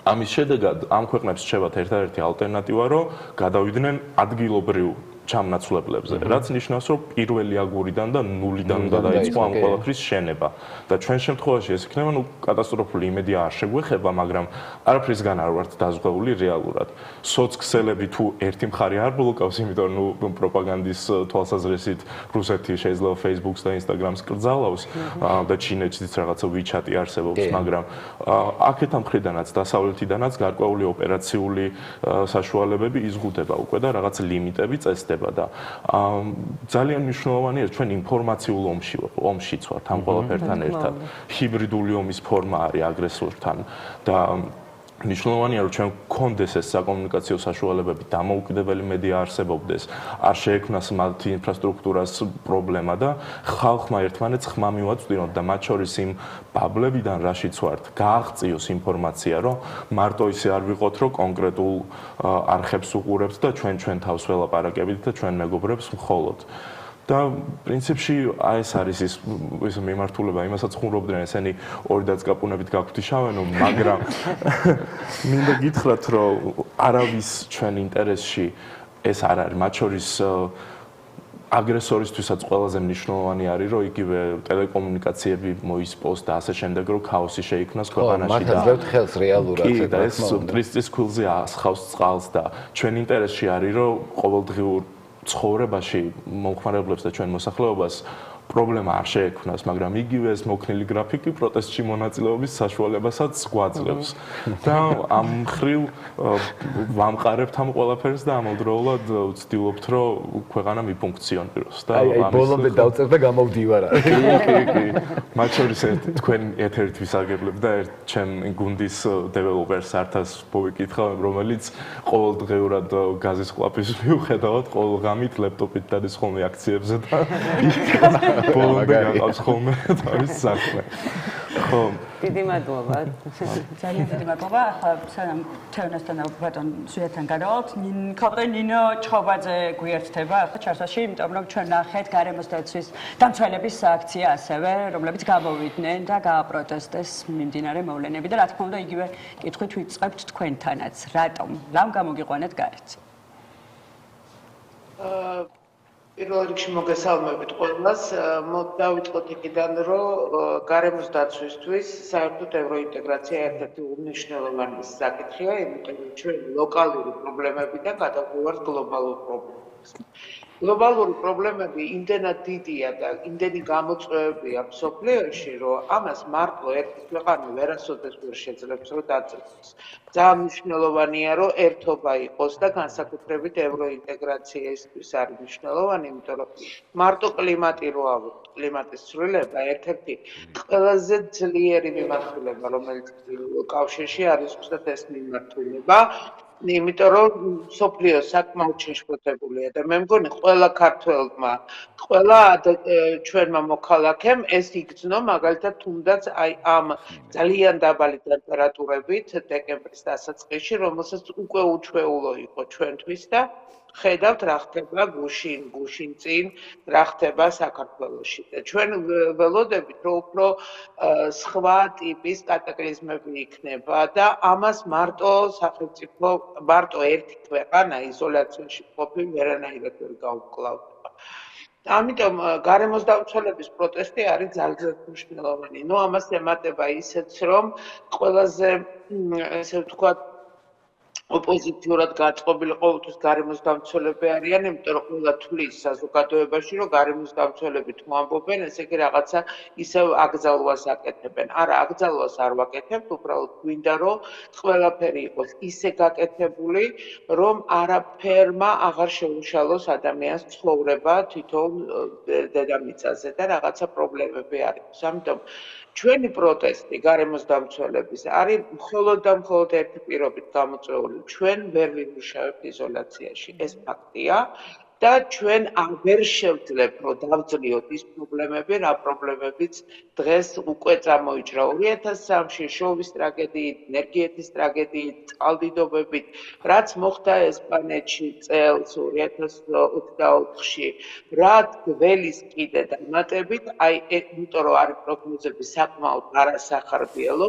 ამის შედეგად ამ ქვეყნებს რჩებათ ერთადერთი ალტერნატივა, რომ გადავიდნენ ადგილობრივ ჩამნაცვლებლებზე, რაც ნიშნავს, რომ პირველი აგურიდან და ნულიდან უნდა დაიწყო ამ ყველაფრის შენება. და ჩვენ შემთხვევაში ეს იქნება, ნუ კატასტროფული იმედი არ შეგვეხება, მაგრამ არაფრისგან არ ვართ დაზღვეული რეალურად. სოცქსელები თუ ერთი მხარე არ ბლოკავს, იმიტომ რომ ნუ პროპაგანდის თვალსაზრისით რუსეთი შეიძლება Facebook-ს და Instagram-ს კრძალავს და ჩინეთშიც რაღაცა WeChat-ი არსებობს, მაგრამ აქეთა მხრიდანაც დასავლეთიდანაც გარკვეული ოპერაციული საშუალებები იზღუდება უკვე და რაღაც ლიმიტები წესდება. და ძალიან მნიშვნელოვანია ჩვენ ინფორმაციულ ომშიც ვართ ამ ყველაფერთან ერთად. ჰიბრიდული ომის ფორმა არის აგრესორთან და მნიშვნელოვანია რომ ჩვენ გქონდეს ეს საკომუნიკაციო საშუალებები, დამოუკიდებელი მედია არსებობდეს, არ შეექმნას მათი ინფრასტრუქტურას პრობლემა და ხალხმა ერთმანეთს ხმა მივაწვდინოთ და მათ შორის იმ ბაბლებიდან რაშიც ვართ, გააღწიოს ინფორმაცია, რომ მარტო ისე არ ვიყოთ, რომ კონკრეტულ არხებს უყურებთ და ჩვენ თავს ველაპარაკებით და ჩვენ მეგობრებს მხოლოდ. და პრინციპში ეს არის ის მიმართულება, იმასაც ხუმრობდნენ ესენი ორი დაწკაპუნებით გაგვთიშავენო, მაგრამ მინდა გითხრათ, რომ არავის ჩვენ ინტერესში ეს არ არის, მათ შორის აგრესორისთვისაც ყველაზე მნიშვნელოვანი არის, რომ იგივე ტელეკომუნიკაციები მოისპოს და ასე შემდეგ, რომ ქაოსი შეიქმნას ქვეყანაში და მართლაც ხელს რეალურად და ეს ტრისტის ქვილზე ასხავს წყალს და ჩვენ ინტერესში არის, რომ ყოველდღიურ ცხოვრებაში მომხმარებლებს და ჩვენ მოსახლეობას პრობლემა არ შეექმნას, მაგრამ იგივე ეს მოქნილი გრაფიკი პროტესტში მონაწილეობის საშუალებასაც გვაძლევს. და ამ მხრივ ვამყარებთ ამ ყველაფერს და ამავდროულად ვცდილობთ, რომ ქვეყანა მიფუნქციონიროს და ამის ბოლომდე დავწერ და გამოვდივარ. კი. მათ შორის თქვენ ერთ-ერთ ვისარგებლებ და ჩემ გუნდის დეველოპერს ართას მოვიკითხავ, რომელიც ყოველდღიურად გაზის ყლაფის მიუხედავად ყოველგამით ლეპტოპით დადის ხოლმე აქციებზე და ბოლომდე გაყავს ხოლმე თავის საქმე. ხო. დიდი მადლობა. ძალიან დიდი მადლობა. ახლა სანამ თეონასთან და ბატონ სვიათთან გადავალთ, ქალბატონ ნინო ჩხობაძე გვიერთდება ახლა ჩარსაში, იმიტომ რომ ჩვენ ნახეთ გარემოს დაცვის დამცველების აქცია ასევე, რომლებიც გამოვიდნენ და გააპროტესტეს მიმდინარე მოვლენები და რა თქმა უნდა იგივე კითხვით ვიწყებთ თქვენთანაც. რატომ? რამ გამოგიყვანეთ გარეთ? პირველ რიგში მოგესალმებით ყველას. დავიწყოთ იქიდან, რომ გარემოს დაცვისთვის საერთოდ ევროინტეგრაცია ერთ-ერთი უმნიშვნელოვანესი საკითხია, იმიტომ რომ ჩვენ ლოკალური პრობლემებიდან გადავდივართ გლობალურ პრობლემებს. გლობალური პრობლემები იმდენად დიდია და იმდენი გამოწვევებია მსოფლიოში, რომ ამას მარტო ერთი ქვეყანა ვერასოდეს ვერ შეძლებს, რომ დაწყდეს. ძალიან მნიშვნელოვანია, რომ ერთობა იყოს და განსაკუთრებით ევროინტეგრაციისთვის არის მნიშვნელოვანი, იმიტომ რომ მარტო კლიმატი რო ავიღოთ, კლიმატის ცვლილება ერთ-ერთი ყველაზე ძლიერი მიმართულება, რომელიც კავშირში არის ზუსტად ეს მიმართულება. იმიტომ რომ სოფლიო საკმაოდ შეშფოთებულია და მე მგონი ყველა ქართველმა, ყველა ჩვენმა მოქალაქემ ეს იგრძნო, მაგალითად თუნდაც აი ამ ძალიან დაბალი ტემპერატურებით დეკემბრის დასაწყისში, რომელსაც უკვე უჩვეულო იყო ჩვენთვის და ხედავთ რა ხდება გუშინ წინ რა ხდება საქართველოში და ჩვენ ველოდებით რომ უფრო სხვა ტიპის კატაკლიზმები იქნება და ამას მარტო სახელმწიფო მარტო ერთი ქვეყანა იზოლაციაში ყოფილი ვერანაირად ვერ გაუკლავდება. ამიტომ გარემოს დამცველების პროტესტი არის ძალიან მნიშვნელოვანი. ნუ ამას ემატება ისეც რომ ყველაზე ესე ვთქვათ ოპოზიციურად გაწყობილი ყოველთვის გარემოს დამცველები არიან, იმიტომ რომ ყველა თulis საზოგადოებაში რომ გარემოს დამცველები თუ ამბობენ, ესე იგი რაღაცა ისევ აკრძალვას აკეთებენ. არა, აკრძალვას არ ვაკეთებთ, უბრალოდ გვინდა რომ ყველაფერი იყოს ისე გაკეთებული, რომ არაფერმა აღარ შეუშალოს ადამიანს ცხოვრება თვითონ დედამიწაზე და რაღაცა პრობლემები არ იყოს. ამიტომ ჩვენი პროტესტი გარემოს დამცველების არის მხოლოდ და მხოლოდ ერთი პირობით გამოწვეული. ჩვენ ვერ ვიმუშავებთ იზოლაციაში, ეს ფაქტია და ჩვენ ვერ შევძლებთ რომ დავძლიოთ ის პრობლემები, რა პრობლემებიც დღეს უკვე წამოიჭრა 2003-ში შოვის ტრაგედიით, ენერგიეთის ტრაგედიით, წყალდიდობებით, რაც მოხდა ესპანეთში წელს 2024-ში, რაც გველის კიდე დამატებით, იმიტომ რომ არის პროგნოზები საკმაოდ არასახარბიელო,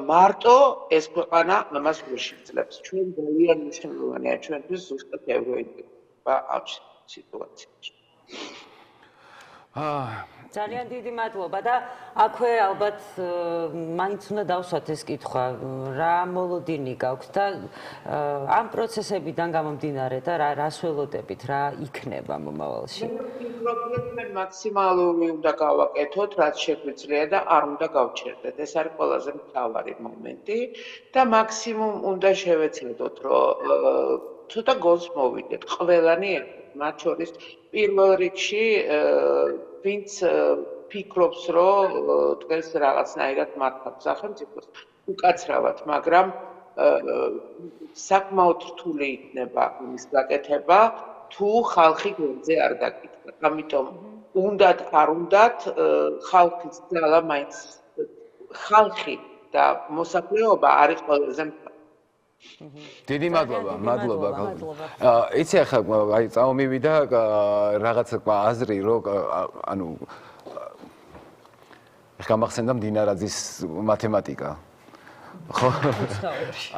მარტო ეს ქვეყანა ამას ვერ შეძლებს. ჩვენ ძალიან მნიშვნელოვანია ჩვენთვის ზუსტად ევროინტეგრება ამ სიტუაციაში. ძალიან დიდი მადლობა და აქვე ალბათ მაინც უნდა დავსვათ ეს კითხვა, რა მოლოდინი გაქვთ და ამ პროცესებიდან გამომდინარე და რას ველოდებით, რა იქნება მომავალში? პრობლემები მაქსიმალური უნდა გავაკეთოთ, რაც შეგვიძლია და არ უნდა გავჩერდეთ. ეს არის ყველაზე მთავარი მომენტი და მაქსიმუმ უნდა შევეცადოთ, რომ ცოტა გოლს მოვიდეთ ყველანი ერთად, მათ შორის პირველ რიგში ვინც ფიქრობს, რომ დღეს რაღაცნაირად მართავს სახელმწიფოს, უკაცრავად, მაგრამ საკმაოდ რთული იქნება იმის გაკეთება, თუ ხალხი გვერდზე არ დაკითხება. ამიტომ უნდათ არ უნდათ ხალხის ძალა მაინც ხალხი და მოსახლეობა არის ყველაზე დიდი მადლობა. იცი ახლა აი წამოვიდა რაღაცა აზრი რომ ანუ გამახსენდა მდინარაძის მათემატიკა. ხო?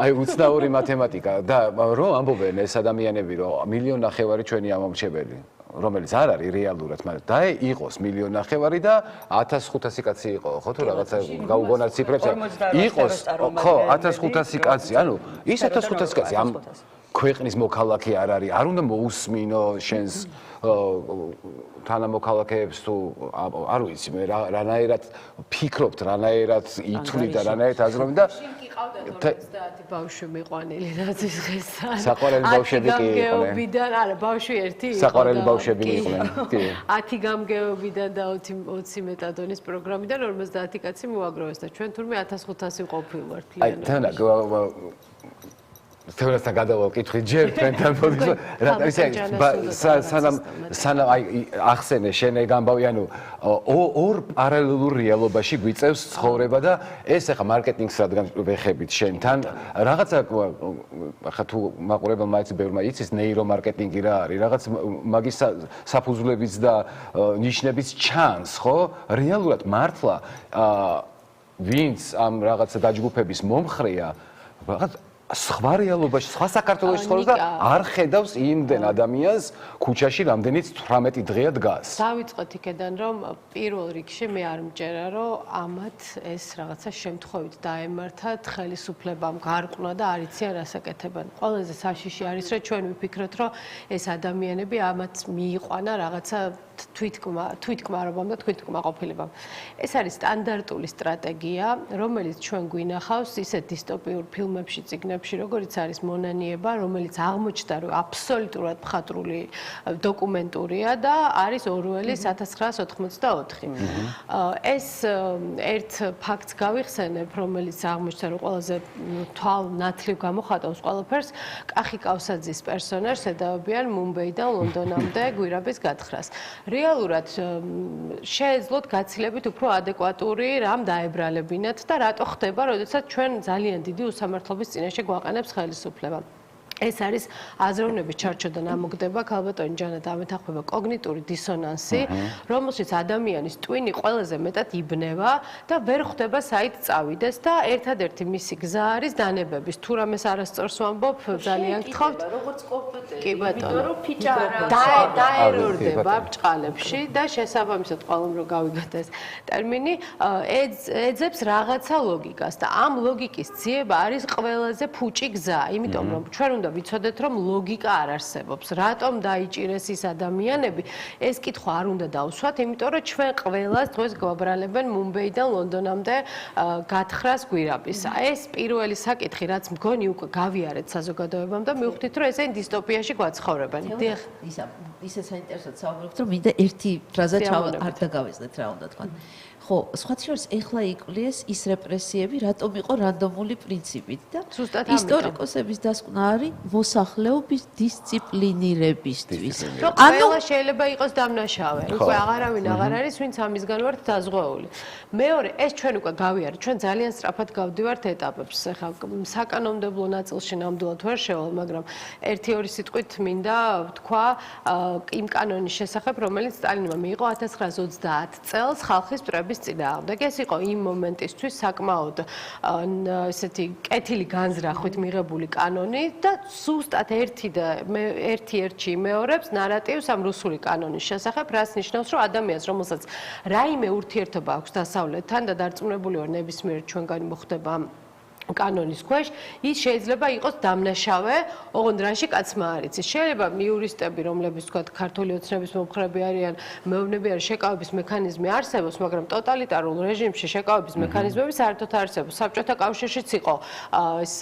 აი უცნაური მათემატიკა და რომ ამბობენ ეს ადამიანები რომ 1.5 მილიონი ჩვენი ამომრჩეველი რომელიც არ არის რეალურად, მაგრამ და იყოს 1.5 მილიონი და 1500 კაცი იყო, ხო თუ რაღაცა გაუგონარ ციფრებს იყოს, ხო 1500 კაცი, ანუ ის 1500 კაცი ამ ქვეყნის მოქალაქე არ არის, არ უნდა მოусმინო შენს თანამოქალაქეებს თუ არ ვიცი მე რანაირად ფიქრობთ, რანაირად ითვლით და რანაირად აზრობთ და და ბავშვი მიყვანილი ნაცის დღესთან. საყვარელი ბავშვები კი იყვნენ. არა, ბავშვი ერთი იყო. საყვარელი ბავშვები იყვნენ. კი. 10 გამგეობიდან და 20 მეტადონის პროგრამიდან 50 კაცი მოაგროვეს და ჩვენ თურმე 1500 ყოფილვართ. აი, თეორიასთან გადავაკითხეთ ჯერ თქვენთან პოდკასტში. სანამ აი ახსენე შენ ეგ ამბავი, ანუ ორ პარალელურ რეალობაში გვიწევს ცხოვრება და ეს ახლა მარკეტინგს რადგან ვეხებით შენთან, რაღაცა ახლა თუ მაყურებელმა იცი ბევრმა იცის ნეირომარკეტინგი რა არის, რაღაც მაგის საფუძვლებიც და ნიშნებიც ჩანს, ხო? რეალურად მართლა ვინც ამ რაღაცა დაჯგუფების მომხრეა, რაღაც სხვა რეალობაში, სხვა საქართველოში ცხოვრობს და არ ხედავს იმდენ ადამიანს ქუჩაში, რამდენიც 18 დღეა დგას. დავიწყოთ იქიდან, რომ პირველ რიგში მე არ მჯერა, რომ ამათ ეს რაღაცა შემთხვევით დაემართათ ხელისუფლებამ გარკვნა და არ იციან რას აკეთებენ. ყველაზე საშიში არის, რომ ჩვენ ვიფიქროთ, რომ ეს ადამიანები ამათ მიიყვანა რაღაცა თვითკმარობამ და თვითკმაყოფილებამ. ეს არის სტანდარტული სტრატეგია, რომელიც ჩვენ გვინახავს ისეთ დისტოპიურ ფილმებში, წიგნებში, როგორც არის მონანიება, რომელიც აღმოჩნდა, რომ აბსოლუტურად მხატვრული დოკუმენტურია და არის ორველის 1984. ეს ერთ ფაქტს გავიხსენებ, რომელიც აღმოჩნდა, რომ ყველაზე თვალნათლივ გამოხატავს ყველაფერს, კახი კავსაძის პერსონაჟს ედავებიან მუმბეიდან ლონდონამდე გვირაბის გათხრას. რეალურად შეეძლოთ გაცილებით უფრო ადეკვატური რამ დაებრალებინათ და რატო ხდება, როდესაც ჩვენ ძალიან დიდი უსამართლობის წინაშე გვაყენებს ხელისუფლება. ეს არის აზროვნების ჩარჩოდან ამოგდება ქალბატონი ჯანა დამეთახმება კოგნიტური დისონანსი, რომელშიც ადამიანის ტვინი ყველაზე მეტად იბნევა და ვერ ხვდება საით წავიდეს და ერთადერთი მისი გზა არის დანებების. თუ რამეს არასწორს ვამბობ, ძალიან გთხოვთ. როგორც კომპეტენტი, კი ბატონო. იმიტომ რომ ფიჭა არა დაერორდება ბჭყალებში და შესაბამისად ყველამ რო გავიგოთ ეს ტერმინი, ეძებს რაღაცა ლოგიკას და ამ ლოგიკის ძიება არის ყველაზე ფუჭი გზა, იმიტომ რომ ჩვენ უნდა ვიცოდეთ რომ ლოგიკა არ არსებობს. რატომ დაიჭირეს ის ადამიანები? ეს კითხვა არ უნდა დავსვათ, იმიტომ რომ ჩვენ ყველას დღეს გვაბრალებენ მუმბეიდან ლონდონამდე გათხრას გვირაბის. ეს პირველი საკითხი, რაც მგონი უკვე გავიარეთ საზოგადოებამ და მივხვდით რომ ესე დისტოპიაში გვაცხოვრებენ. დიახ, ისე საინტერესოდ საუბრობთ, რომ მინდა ერთი ფრაზა არ დაგავეცდეთ რა უნდა თქვა. ხო, სხვათა შორის ეხლა იკვლიეს ის რეპრესიები, რატომ იყო რანდომული პრინციპით და ისტორიკოსების დასკვნა არის მოსახლეობის დისციპლინირებისთვის. ანუ შეიძლება იყოს დამნაშავე. უკვე აღარავინ აღარ არის, ვინც ამისგან ვართ დაზღვეული. მეორე, ეს ჩვენ უკვე გავიარეთ, ჩვენ ძალიან სწრაფად გავდივართ ეტაპებს. ეხლა საკანონმდებლო ნაწილში ნამდვილად ვერ შევალ, მაგრამ 1-2 სიტყვით მინდა ვთქვა იმ კანონის შესახებ, რომელიც სტალინმა მიიღო 1930 წელს ხალხის მტრების წინააღმდეგ. ეს იყო იმ მომენტისთვის საკმაოდ ესეთი კეთილი განზრახვით მიღებული კანონი და ზუსტად ერთ-ერთი იმეორებს ნარატივს ამ რუსული კანონის შესახებ, რაც ნიშნავს, რომ ადამიანს, რომელსაც რაიმე ურთიერთობა აქვს დასავლეთთან და დარწმუნებული ვარ ნებისმიერ ჩვენგანი მოხდება კანონის ქვეშ, ის შეიძლება იყოს დამნაშავე, ოღონდ რაში კაცმა არ იცის. შეიძლება იურისტები, რომლებიც თქვა ქართული ოცნების მომხრეები არიან, მეუბნები არის შეკავების მექანიზმი არსებობს, მაგრამ ტოტალიტარულ რეჟიმში შეკავების მექანიზმები საერთოდ არსებობს. საბჭოთა კავშირშიც იყო ეს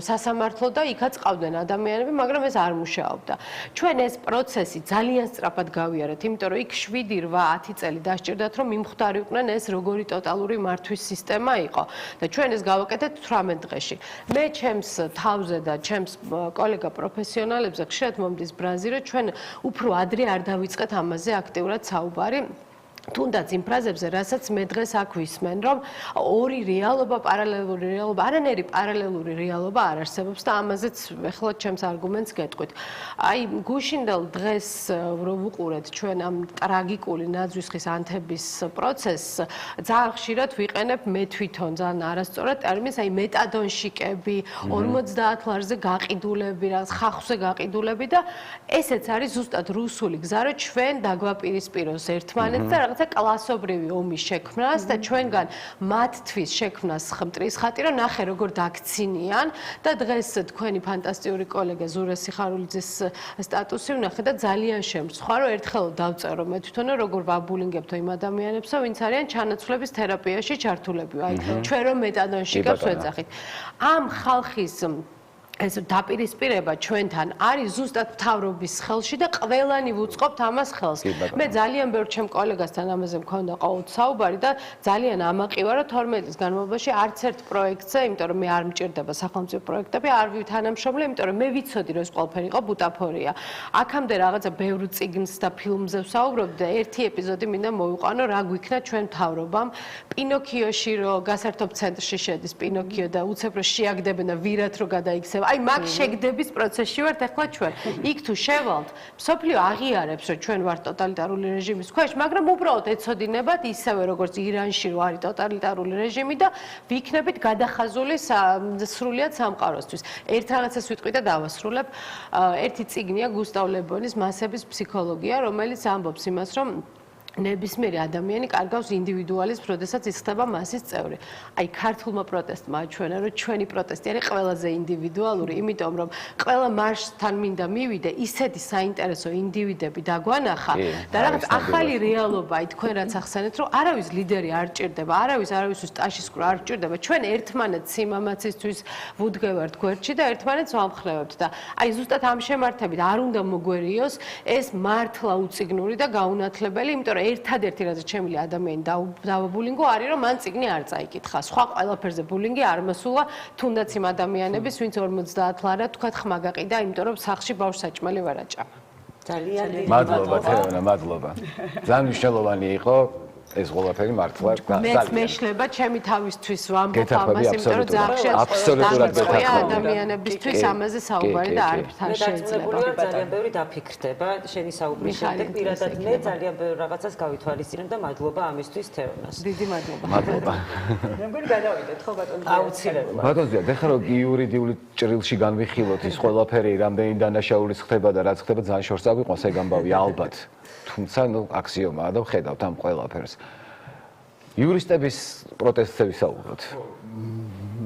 სასამართლო და იქაც ყავდნენ ადამიანები, მაგრამ ეს არ მუშაობდა. ჩვენ ეს პროცესი ძალიან სწრაფად გავიარეთ, იმიტომ რომ იქ 7-8 წელი დასჭირდათ, რომ მიმხვდარიყვნენ ეს როგორი ტოტალური მართვის სისტემა იყო და ჩვენ ეს გავაკეთეთ 18 დღეში. მე ჩემს თავზე და ჩემს კოლეგა პროფესიონალებზე ხშირად მომდის ბრაზი, რომ ჩვენ უფრო ადრე არ დავიწყეთ ამაზე აქტიურად საუბარი. თუნდაც იმ ფრაზებზე, რასაც მე დღეს აქ ვისმენ, რომ ორი რეალობა, პარალელური რეალობა, არანაირი პარალელური რეალობა არ არსებობს და ამაზეც ეხლა ჩემს არგუმენტს გეტყვით. აი, გუშინდელ დღეს რო ვუყურეთ ჩვენ ამ ტრაგიკული ნაძვის ანთების პროცესს, ძალიან ხშირად ვიყენებ მე თვითონ ძალიან არასწორად ტერმინს, აი მეტადონშიკები, 50 ლარზე გაყიდულები, რაღაც ხახვზე გაყიდულები და ესეც არის ზუსტად რუსული გზა, რომ ჩვენ დაგვაპირისპიროს ერთმანეთს და რაღაცა კლასობრივი ომის შექმნას და ჩვენგან მათთვის შექმნას ხმტრის ხატი, რომ ნახე როგორ დაქცინიან და დღეს თქვენი ფანტასტიკური კოლეგა ზურა სიხარულიძის სტატუსი ვნახე და ძალიან შემრცხვა, რომ ერთხელ დავწერო მე თვითონ როგორ ვაბულინგებთო იმ ადამიანებსო, ვინც არიან ჩანაცვლების თერაპიაში ჩართულები. აი, ჩვენ რომ მეტადონშიკებს ვეძახით. ამ ხალხის ეს დაპირისპირება ჩვენთან არის ზუსტად მთავრობის ხელში და ყველანი ვუწყობთ ამას ხელს. მე ძალიან ბევრ ჩემ კოლეგასთან ამაზე მქონდა ყოველთ საუბარი და ძალიან ამაყი ვარ, რომ 12 წლის განმავლობაში არც ერთ პროექტზე, იმიტომ რომ მე არ მჭირდება სახელმწიფო პროექტები, არ ვთანამშრომლე, იმიტომ რომ მე ვიცოდი, რომ ეს ყველაფერი იყო ბუტაფორია. აქამდე რაღაცა ბევრ წიგნს და ფილმზე ვსაუბრობდი და ერთი ეპიზოდი მინდა მოვიყვანო, რა გვიქნა ჩვენ მთავრობამ. პინოქიოში რო გასართობ ცენტრში შედის პინოქიო და უცებ რო შეაგდებენ და ვირათ რო გადაიქცევა. აი მაგ შეგდების პროცესში ვართ ახლა ჩვენ. იქ თუ შევალთ, მსოფლიო აღიარებს, რომ ჩვენ ვართ ტოტალიტარული რეჟიმის ქვეშ, მაგრამ უბრალოდ ეცოდინებათ ისევე როგორც ირანში რო არის ტოტალიტარული რეჟიმი და ვიქნებით გადახაზული სრულიად სამყაროსთვის. ერთ რაღაცას ვიტყვი და დავასრულებ. ერთი წიგნია გუსტავ ლე-ბონის მასების ფსიქოლოგია, რომელიც ამბობს იმას, რომ ნებისმიერი ადამიანი კარგავს ინდივიდუალიზმს, როდესაც ის ხდება მასის წევრი. აი, ქართულმა პროტესტმა აჩვენა, რომ ჩვენი პროტესტი არის ყველაზე ინდივიდუალური, იმიტომ რომ ყველა მარშთან მინდა მივიდე, ისეთი საინტერესო ინდივიდები დაგვანახა და რაღაც ახალი რეალობა, აი თქვენ რაც ახსენეთ, რომ არავის ლიდერი არ ჭირდება, არავისთვის ტაშისკრო არ ჭირდება. ჩვენ ერთმანეთს სიმამაცისთვის ვუდგევართ გვერდში და ერთმანეთს ვამხნევებთ და აი ზუსტად ამ შემართებით არ უნდა მოგვერიოს ეს მართლა უციგნური და გაუნათლებელი, იმიტომ ერთადერთი რაც ჩემილი ადამიანი დავაბულინგო არის რომ მან წიგნი არ წაიკითხა. სხვა ყველაფერზე ბულინგი არ მოსულა, თუნდაც იმ ადამიანების, ვინც 50 ლარა თქვათ ხმა გაყიდა, იმიტომ რომ სახლში ბავშვს საჭმელი ვერ აჭამა. ძალიან მადლობა თეონა, მადლობა. ძალიან მნიშვნელოვანი იყო ეს ყველაფერი მართლა მეც მეშლება ჩემი თავისთვის ვამბობ ამას, იმიტომ რომ აბსოლუტურად ადამიანებისთვის ამაზე საუბარი და არ შეიძლება. ძალიან ბევრი დაფიქრდება შენი საუბრის შემდეგ. პირადად მე ძალიან ბევრ რაღაცას გავითვალისწინებ და მადლობა ამისთვის თეონას. დიდი მადლობა. მადლობა. მე მგონი გადავიდეთ ხო ბატონო? აუცილებლად. ბატონო ზია, ეხლა რომ იურიდიული ჭრილში განვიხილოთ ის ყველაფერი, რამდენი დანაშაულის ხდება და რაც ხდება, ძალიან შორს აგვიყვანს ეგ ამბავი ალბათ. თუმცა ნუ აქსიომაა და ვხედავთ ამ ყველაფერს. იურისტების პროტესტები საუბრობთ.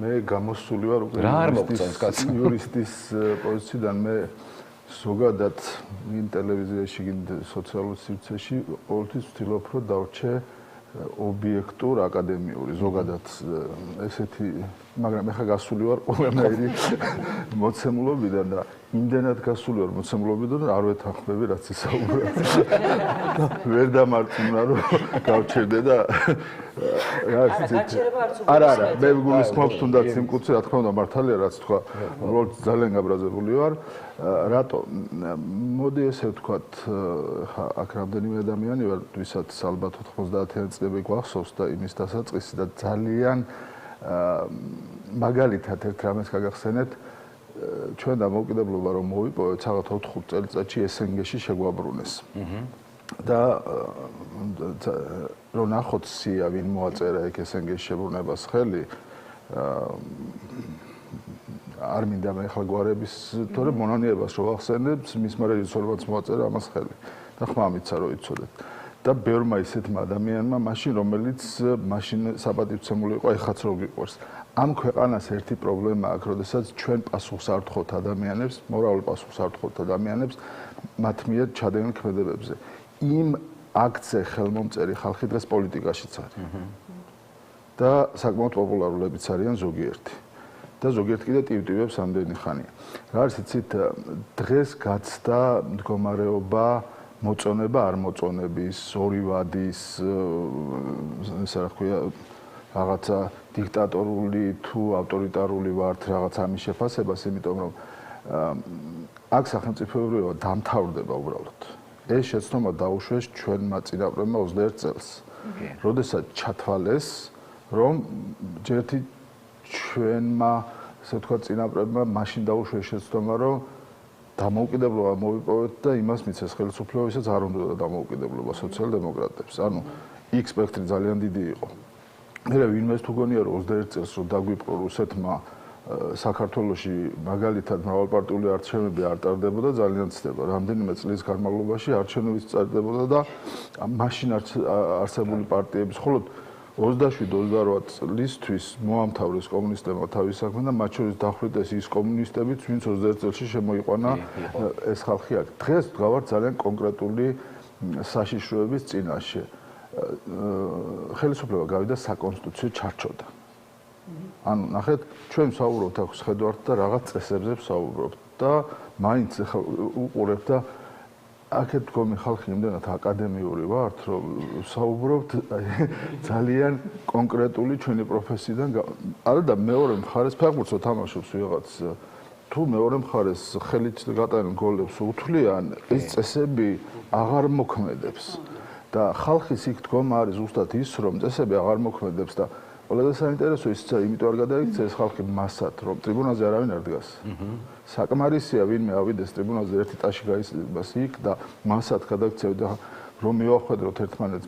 მე გამოსული ვარ უკვე იურისტის პოზიციიდან. მე ზოგადად ვინ ტელევიზიაში, ვინ სოციალურ სივრცეში ყოველთვის ვცდილობ რომ დავრჩე ობიექტურ აკადემიური ზოგადად ესეთი, მაგრამ ეხლა გასული ვარ ყველანაირი მოცემულობიდან და იმდენად გასული ვარ მოცემულობიდან რომ არ ვეთანხმები რაც ისაუბრა. ვერ დამარწმუნა რომ გავჩერდე და არა, მე გულისხმობ თუნდაც იმ კუთხე რა თქმა უნდა მართალია რაც თქვა, უბრალოდ ძალიან გაბრაზებული ვარ. რატო? მოდი ესე ვთქვათ, აქ რამდენიმე ადამიანი ვარ, ვისაც ალბათ 90-იანი წლები გვახსოვს და იმის დასაწყისი და ძალიან მაგალითად ერთ რამეს გაგახსენეთ, ჩვენ დამოუკიდებლობა რომ მოვიპოვეთ რაღაც 4-5 წელიწადში SNG-ში შეგვაბრუნეს. და რომ ნახოთ სია ვინ მოაწერა ეგ SNG-ში შებრუნებას ხელი, არ მინდა მე ახლა გვარების თორე მონანიებას რო ვახსენებ, მისმა რეჟისორებაც მოაწერა ამას ხელი და ხმა მიცა რომ იცოდეთ. და ბევრმა ისეთმა ადამიანმა მაშინ რომელიც მაშინ საპატივცემული იყო, ეხაც რო გიყვარს. ამ ქვეყანას ერთი პრობლემა აქვს, როდესაც ჩვენ პასუხს არ ვთხოვთ ადამიანებს, მორალურ პასუხს არ ვთხოვთ ადამიანებს მათ მიერ ჩადენილ ქმედებებზე. იმ აქცე ხელმომწერი ხალხი დღეს პოლიტიკაშიც არის. და საკმაოდ პოპულარულებიც არიან ზოგიერთი. და ზოგიერთი კიდე ტივტივებს ამდენი ხანია. რა არის იცით, დღეს გაცდა მდგომარეობა მოწონება არ მოწონების, ორი ვადის, ესე რა ქვია, რაღაცა დიქტატორული თუ ავტორიტარული ვართ, რაღაც ამის შეფასებას, იმიტომ რომ აქ სახელმწიფოებრიობა დამთავრდება უბრალოდ. ეს შეცდომა დაუშვეს ჩვენმა წინაპრებმა 21 წელს. როდესაც ჩათვალეს, რომ ჯერთი ჩვენმა, ასე ვთქვათ, წინაპრებმა მაშინ დაუშვეს შეცდომა, რომ დამოუკიდებლობა მოვიპოვეთ და იმას მიცეს ხელისუფლება, ვისაც არ უნდა დამოუკიდებლობა სოციალ-დემოკრატებს. ანუ იქ სპექტრი ძალიან დიდი იყო. მე ვინმეს თუ გონია რომ 21 წელს რომ დაგვიპყრო რუსეთმა საქართველოში მაგალითად მრავალპარტიული არჩევნები არ ტარდებოდა, ძალიან ცდება. რამდენიმე წლის განმავლობაში არჩევნებიც ტარდებოდა და მაშინ არსებული პარტიების მხოლოდ 27-28 წლისთვის მოამთავრეს კომუნისტებმა თავის საქმე და მათ შორის დახვრიტეს ის კომუნისტებიც, ვინც 21 წელში შემოიყვანა ეს ხალხი აქ. დღეს ვდგავართ ძალიან კონკრეტული საშიშროების წინაშე. ხელისუფლება გავიდა საკონსტიტუციო ჩარჩოდა. ანუ ნახეთ, ჩვენ ვსაუბრობთ აქ შედვართ და რაღაც წესებზე ვსაუბრობთ და მაინც უყურებთ და აქეთ თქვენი ხალხი იმდენად აკადემიური ვართ, რომ ვსაუბრობთ ძალიან კონკრეტული ჩვენი პროფესიიდან. არა და მეორე მხარეს ფეხბურთს თამაშობს ვიღაც თუ მეორე მხარეს ხელით გატანენ გოლებს უთვლიან, ეს წესები აღარ მოქმედებს. და ხალხის იქ დგომა არის ზუსტად ის, რომ წესები აღარ მოქმედებს და ყველაზე საინტერესო ისიც იმიტომ არ გადაიქცა ეს ხალხი მასად, რომ ტრიბუნაზე არავინ არ დგას. საკმარისია ვინმე ავიდეს ტრიბუნაზე ერთი ტაში გაიზრდას იქ და მასად გადაგცევი და რომ მივახვედროთ ერთმანეთს,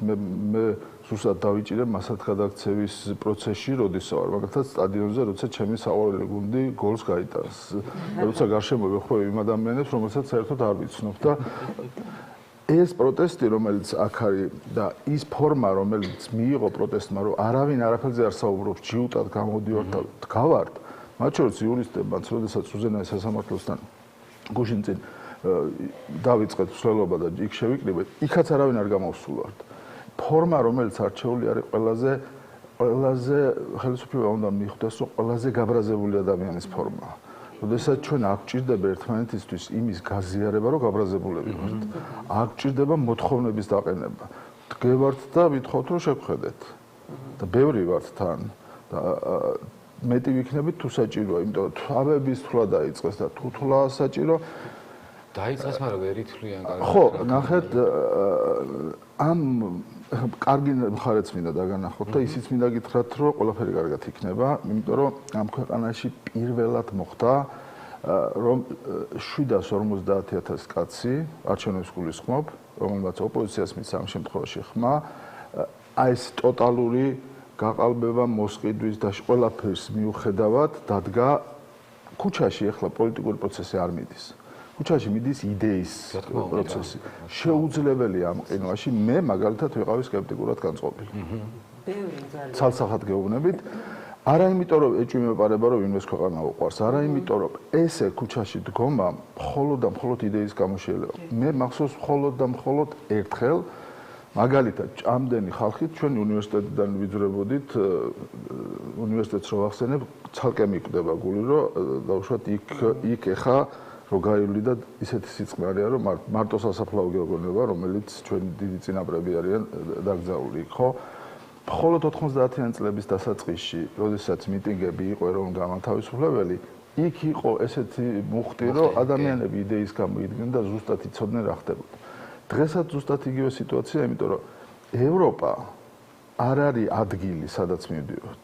მე ზუსტად დავიჭირე მასად გადაგცევის პროცესში, როდის ვარ, მაგალითად სტადიონზე, როცა ჩემი საყვარელი გუნდი გოლს გაიტანს. როცა გარშემო ვეხვევი იმ ადამიანებს, რომელსაც საერთოდ არ ვიცნობ და ეს პროტესტი, რომელიც აქ არის და ის ფორმა, რომელიც მიიღო პროტესტმა, რომ არავინ არაფერზე არ საუბრობს, ჯიუტად გამოდივართ და დგავართ, მათ შორის იურისტებმაც, როდესაც უზენაეს სასამართლოსთან გუშინ წინ დავიწყეთ მსვლელობა და იქ შევიკრიბეთ, იქაც არავინ არ გამოვსულვართ. ფორმა, რომელიც არჩეული არის ყველაზე ხელისუფლება უნდა მიხვდეს, რომ ყველაზე გაბრაზებული ადამიანის ფორმაა. როდესაც ჩვენ არ გვჭირდება ერთმანეთისთვის იმის გაზიარება, რომ გაბრაზებულები ვართ. არ გვჭირდება მოთხოვნების დაყენება. დგევართ და ვითხოვთ, რომ შეგხვედეთ. და ბევრი ვართ თან და მეტი ვიქნებით თუ საჭიროა, იმიტომ რომ თავების თვლა დაიწყეს და თუ თვლა საჭირო დაიწყეს, მაგრამ ვერ ითვლიან კარგად. ხო, ნახეთ, ამ კარგი მხარეც მინდა დაგანახოთ და ისიც მინდა გითხრათ, რომ ყველაფერი კარგად იქნება, იმიტომ რომ ამ ქვეყანაში პირველად მოხდა რომ 750,000 კაცი არჩევნებს გულისხმობ, რომელმაც ოპოზიციას მის ამ შემთხვევაში ხმა, აი ეს ტოტალური გაყალბება, მოსყიდვის და ყველაფერს მიუხედავად დადგა ქუჩაში. ახლა პოლიტიკური პროცესი არ მიდის. ქუჩაში მიდის იდეის პროცესი. შეუძლებელია ამ ყინვაში მე მაგალითად ვიყავი სკეპტიკურად განწყობილი. ცალსახად გეუბნებით, არა იმიტომ რომ ეჭვი მეპარება რომ ინვეს ქვეყანა უყვარს, არა იმიტომ რომ ესე ქუჩაში დგომა მხოლოდ და მხოლოდ იდეის გამო შეიძლება. მე მახსოვს მხოლოდ და მხოლოდ ერთხელ მაგალითად ჭამდენი ხალხით ჩვენი უნივერსიტეტიდან ვიძრებოდით უნივერსიტეტს რო ვახსენებ ცალკე მიკვდება გული რომ დაუშვათ იქ ეხა რო გაივლი და ისეთი სიწყმე არის რომ მარტო სასაფლაო გეოგონება რომელიც ჩვენი დიდი წინაპრები არიან დაგზაული ხო მხოლოდ 90-იან წლების დასაწყისში როდესაც მიტინგები იყო ეროვნულ გამათავისუფლებელი იქ იყო ესეთი მუხტი რომ ადამიანები იდეის გამო იდგნენ და ზუსტად იცოდნენ რა ხდებოდა დღესაც ზუსტად იგივე სიტუაცია, იმიტომ რომ ევროპა არ არის ადგილი, სადაც მივდივართ.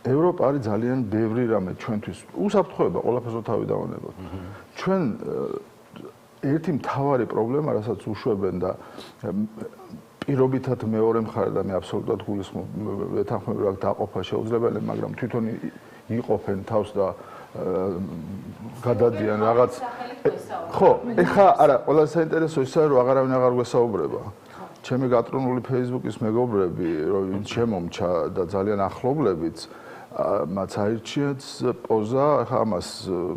ევროპა არის ძალიან ბევრი რამე ჩვენთვის. უსაფრთხოება ყველაფერს თავი დავანებოთ. ჩვენ ერთი მთავარი პრობლემა, რასაც უშვებენ და პირობითად მეორე მხარე და მე აბსოლუტურად გულისხმობ ვეთანხმები რა დაყოფა შეუძლებელია, მაგრამ თვითონ იყოფენ თავს და გადადიან რაღაც ხო, ეხა არა, ყველაზე საინტერესო ისაა რომ აღარავინ აღარ გვესაუბრება. ჩემი გატრონული Facebook-ის მეგობრები, რომ შემომჩა და ძალიან ახლობლებიც მათ აირჩიეს პოზა, ახლა ამას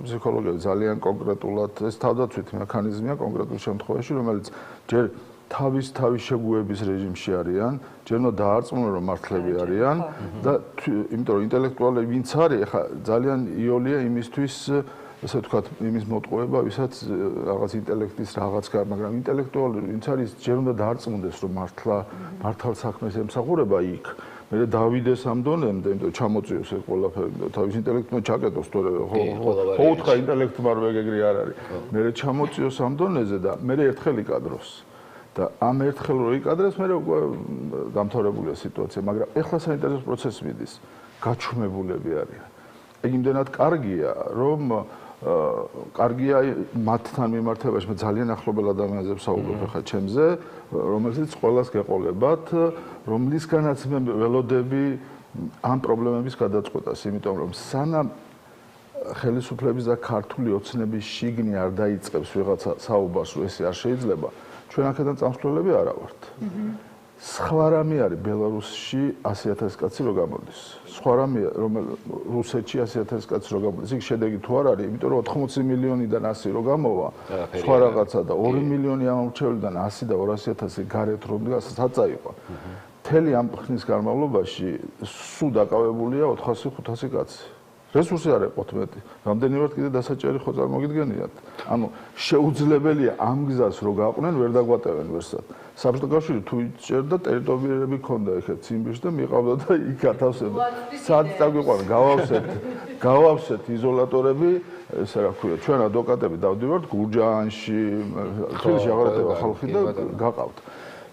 ფსიქოლოგია ძალიან კონკრეტულად ეს თავდაცვითი მექანიზმია კონკრეტულ შემთხვევაში, რომელიც ჯერ თავის შეგუების რეჟიმში არიან, ჯერ უნდა დაარწმუნონ რომ მართლები არიან და იმიტომ რომ ინტელექტუალები ვინც არის, ახლა ძალიან იოლია იმისთვის ესე ვთქვათ, იმის მოტყუება, ვისაც რაღაც ინტელექტის რაღაც გარ, მაგრამ ინტელექტუალური ვინც არის, ჯერ უნდა დაარწმუნდეს რომ მართალ საქმეს ემსახურება იქ. მე დავიდეს ამ დონემდე, იმიტომ რომ ჩამოწიოს ეს ყველაფერი და თავის ინტელექტმა ჩაკეტოს თორე ხო უთხრა ინტელექტმა რომ ეგრე არ არის. მე ჩამოწიოს ამ დონეზე და მე ერთხელ იკადროს. და ამ ერთხელ რო იკადრეს, მე გამთავრებულია სიტუაცია, მაგრამ ეხლა საინტერესო პროცესი მიდის. გაჩუმებულები არიან. ეგ იმდენად კარგია, რომ კარგია მათთან მიმართებაში, მე ძალიან ახლობელ ადამიანებზე ვსაუბრობ ახლა ჩემზე, რომელზეც ყველას გეყოლებათ, რომლისგანაც მე ველოდები ამ პრობლემების გადაწყვეტას, იმიტომ რომ სანამ ხელისუფლების და ქართული ოცნების შიგნი არ დაიწყებს ვიღაცა საუბარს, რომ ესე არ შეიძლება, ჩვენ აქედან წამსვლელები არა ვართ. სხვა რამე არის ბელარუსში 100,000 კაცი რო გამოდის. სხვა რამე რომ რუსეთში 100,000 კაცი რო გამოდის. იქ შედეგი თუ არ არის, იმიტომ რომ 80 მილიონიდან 100 რო გამოვა, სხვა რაღაცა და 2 მილიონი ამორჩევლიდან 100 და 200,000 გარეთ რომ საწაიყო. მთელი ამ ხნის განმავლობაში სულ დაკავებულია 400-500 კაცი. რესურსი არ ეყოთ მეტი. რამდენი ვართ კიდე დასაჭერი ხო წარმოგიდგენიათ? ანუ შეუძლებელია ამ გზას რო გაყვნენ, ვერ დაგვატევენ ვერსად. საბჭოთა კავშირი თუ იჭერდა ტერიტორიები ქონდა ეხეთ ციმბირში და მიყავდა და იქ ათავსებდა. სად დაგვიყვანა? გავავსეთ იზოლატორები, ესე რა ქვია, ჩვენ ადვოკატები დავდივართ გურჯაანში, თბილისში აღარეთება ხალხი და გაყავთ.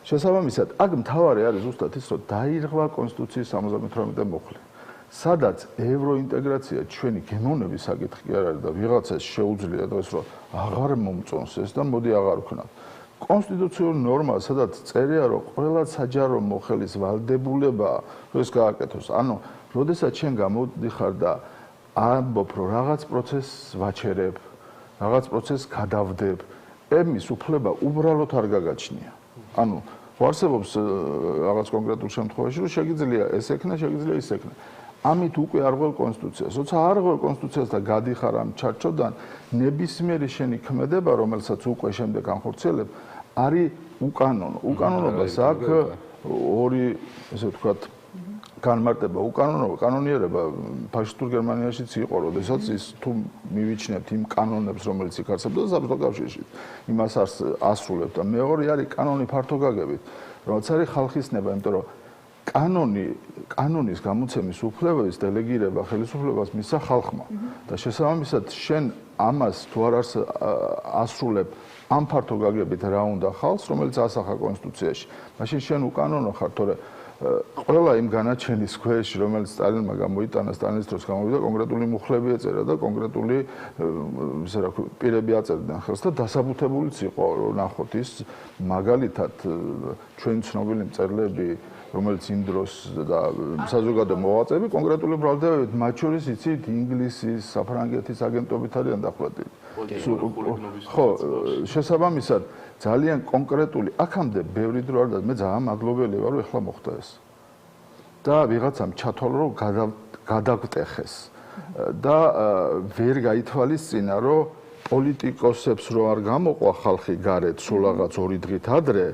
შესაბამისად, აქ მთავარი არის ზუსტად ის, რომ დაირღვა კონსტიტუციის 78 მუხლი. სადაც ევროინტეგრაცია ჩვენი გემოვნების საკითხი არ არის და ვიღაცას შეუძლია დღეს რომ აღარ მომწონს ეს და მოდი აღარ ვქნათ. კონსტიტუციური ნორმა, სადაც წერია რომ ყველა საჯარო მოხელის ვალდებულება ეს გააკეთოს. ანუ, როდესაც შენ გამოდიხარ და ამბობ რომ რაღაც პროცესს ვაჩერებ, რაღაც პროცესს გადავდებ, ემის უფლება უბრალოდ არ გაგაჩნია. ანუ, არსებობს რაღაც კონკრეტულ შემთხვევაში რომ შეგიძლია ეს ეკნა, შეგიძლია ის ეკნა. ამით უკვე არ ღველ კონსტიტუციას. როცა არ ღველ კონსტიტუციას და გადიხარ ამ ჩარჩოდან, ნებისმიერი შენი ქმედება, რომელსაც უკვე შემდეგ განხორციელებ, არის უკანონო. უკანონობას აქვს ორი, ესე ვთქვათ, განმარტება. კანონიერება ფაშისტურ გერმანიაშიც იყო, როდესაც ის თუ მივიჩნევთ იმ კანონებს, რომელიც იქ არსებობდა საბჭოთა კავშირში, იმას ასრულებთ და მეორე არის კანონი ფართო გაგებით, რომელიც არის ხალხის ნება, იმიტომ რომ კანონის გამოცემის უფლებების დელეგირება ხელისუფლებას მისცა ხალხმა და შესაბამისად შენ ამას თუ არ ასრულებ ამ ფართო გაგებით რა უნდა ხალხს, რომელიც ასახა კონსტიტუციაში, მაშინ შენ უკანონო ხარ, თორე ყველა იმ განაჩენის ქვეშ, რომელიც სტალინმა გამოიტანა, სტალინის დროს გამოვიდა, კონკრეტული მუხლები ეწერა და კონკრეტული ისე რა ქვია, პირები აწერდნენ ხელს და დასაბუთებულიც იყო, ნახოთ ის მაგალითად ჩვენ ცნობილი მწერლები რომელიც იმ დროს და საზოგადო მოღვაწეები კონკრეტული ბრალდებებით, მათ შორის იცით ინგლისის, საფრანგეთის აგენტობით არიან დახვრეტილი. ხო, შესაბამისად ძალიან კონკრეტული აქამდე ბევრი დრო არ და მე ძალიან მადლობელი ვარ, რომ ეხლა მოხდა ეს. და ვიღაცამ ჩათვალა, რომ გადაგტეხეს და ვერ გაითვალისწინა, რომ პოლიტიკოსებს რო არ გამოყვა ხალხი გარეთ სულ რაღაც 2 დღით ადრე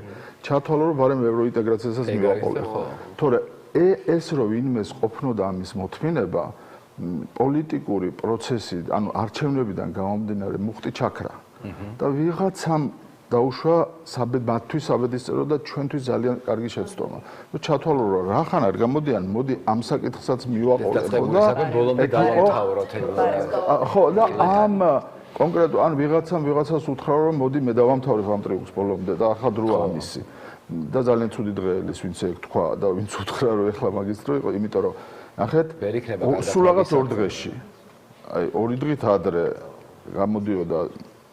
ჩათვალა რომ ბარემ ევროინტეგრაციასაც მივაყოლე. თორე ეს რო ვინმეს ყოფნოდა ამის მოთმინება, პოლიტიკური პროცესი, ანუ არჩევნებიდან გამომდინარე მუხტი ჩაქრა. და ვიღაცამ დაუშვა მათთვის საბედისწერო და ჩვენთვის ძალიან კარგი შეცდომა. რომ ჩათვალა რომ რახან არ გამოდიან, მოდი ამ საკითხსაც მივაყოლებ და ბოლომდე დავამთავროთ. ხო, და ამ კონკრეტულ ან ვიღაცას უთხრა რომ მოდი მე დავამთავრებ ამ ტრიუმფს ბოლომდე და ახლა დროა ამისი. და ძალიან ცუდი დღე ელის ვინც ეგ თქვა და ვინც უთხრა რომ ეხლა მაგის დრო იყო, იმიტომ რომ ნახეთ, სულ რაღაც 2 დღეში. აი 2 დღით ადრე გამოდიოდა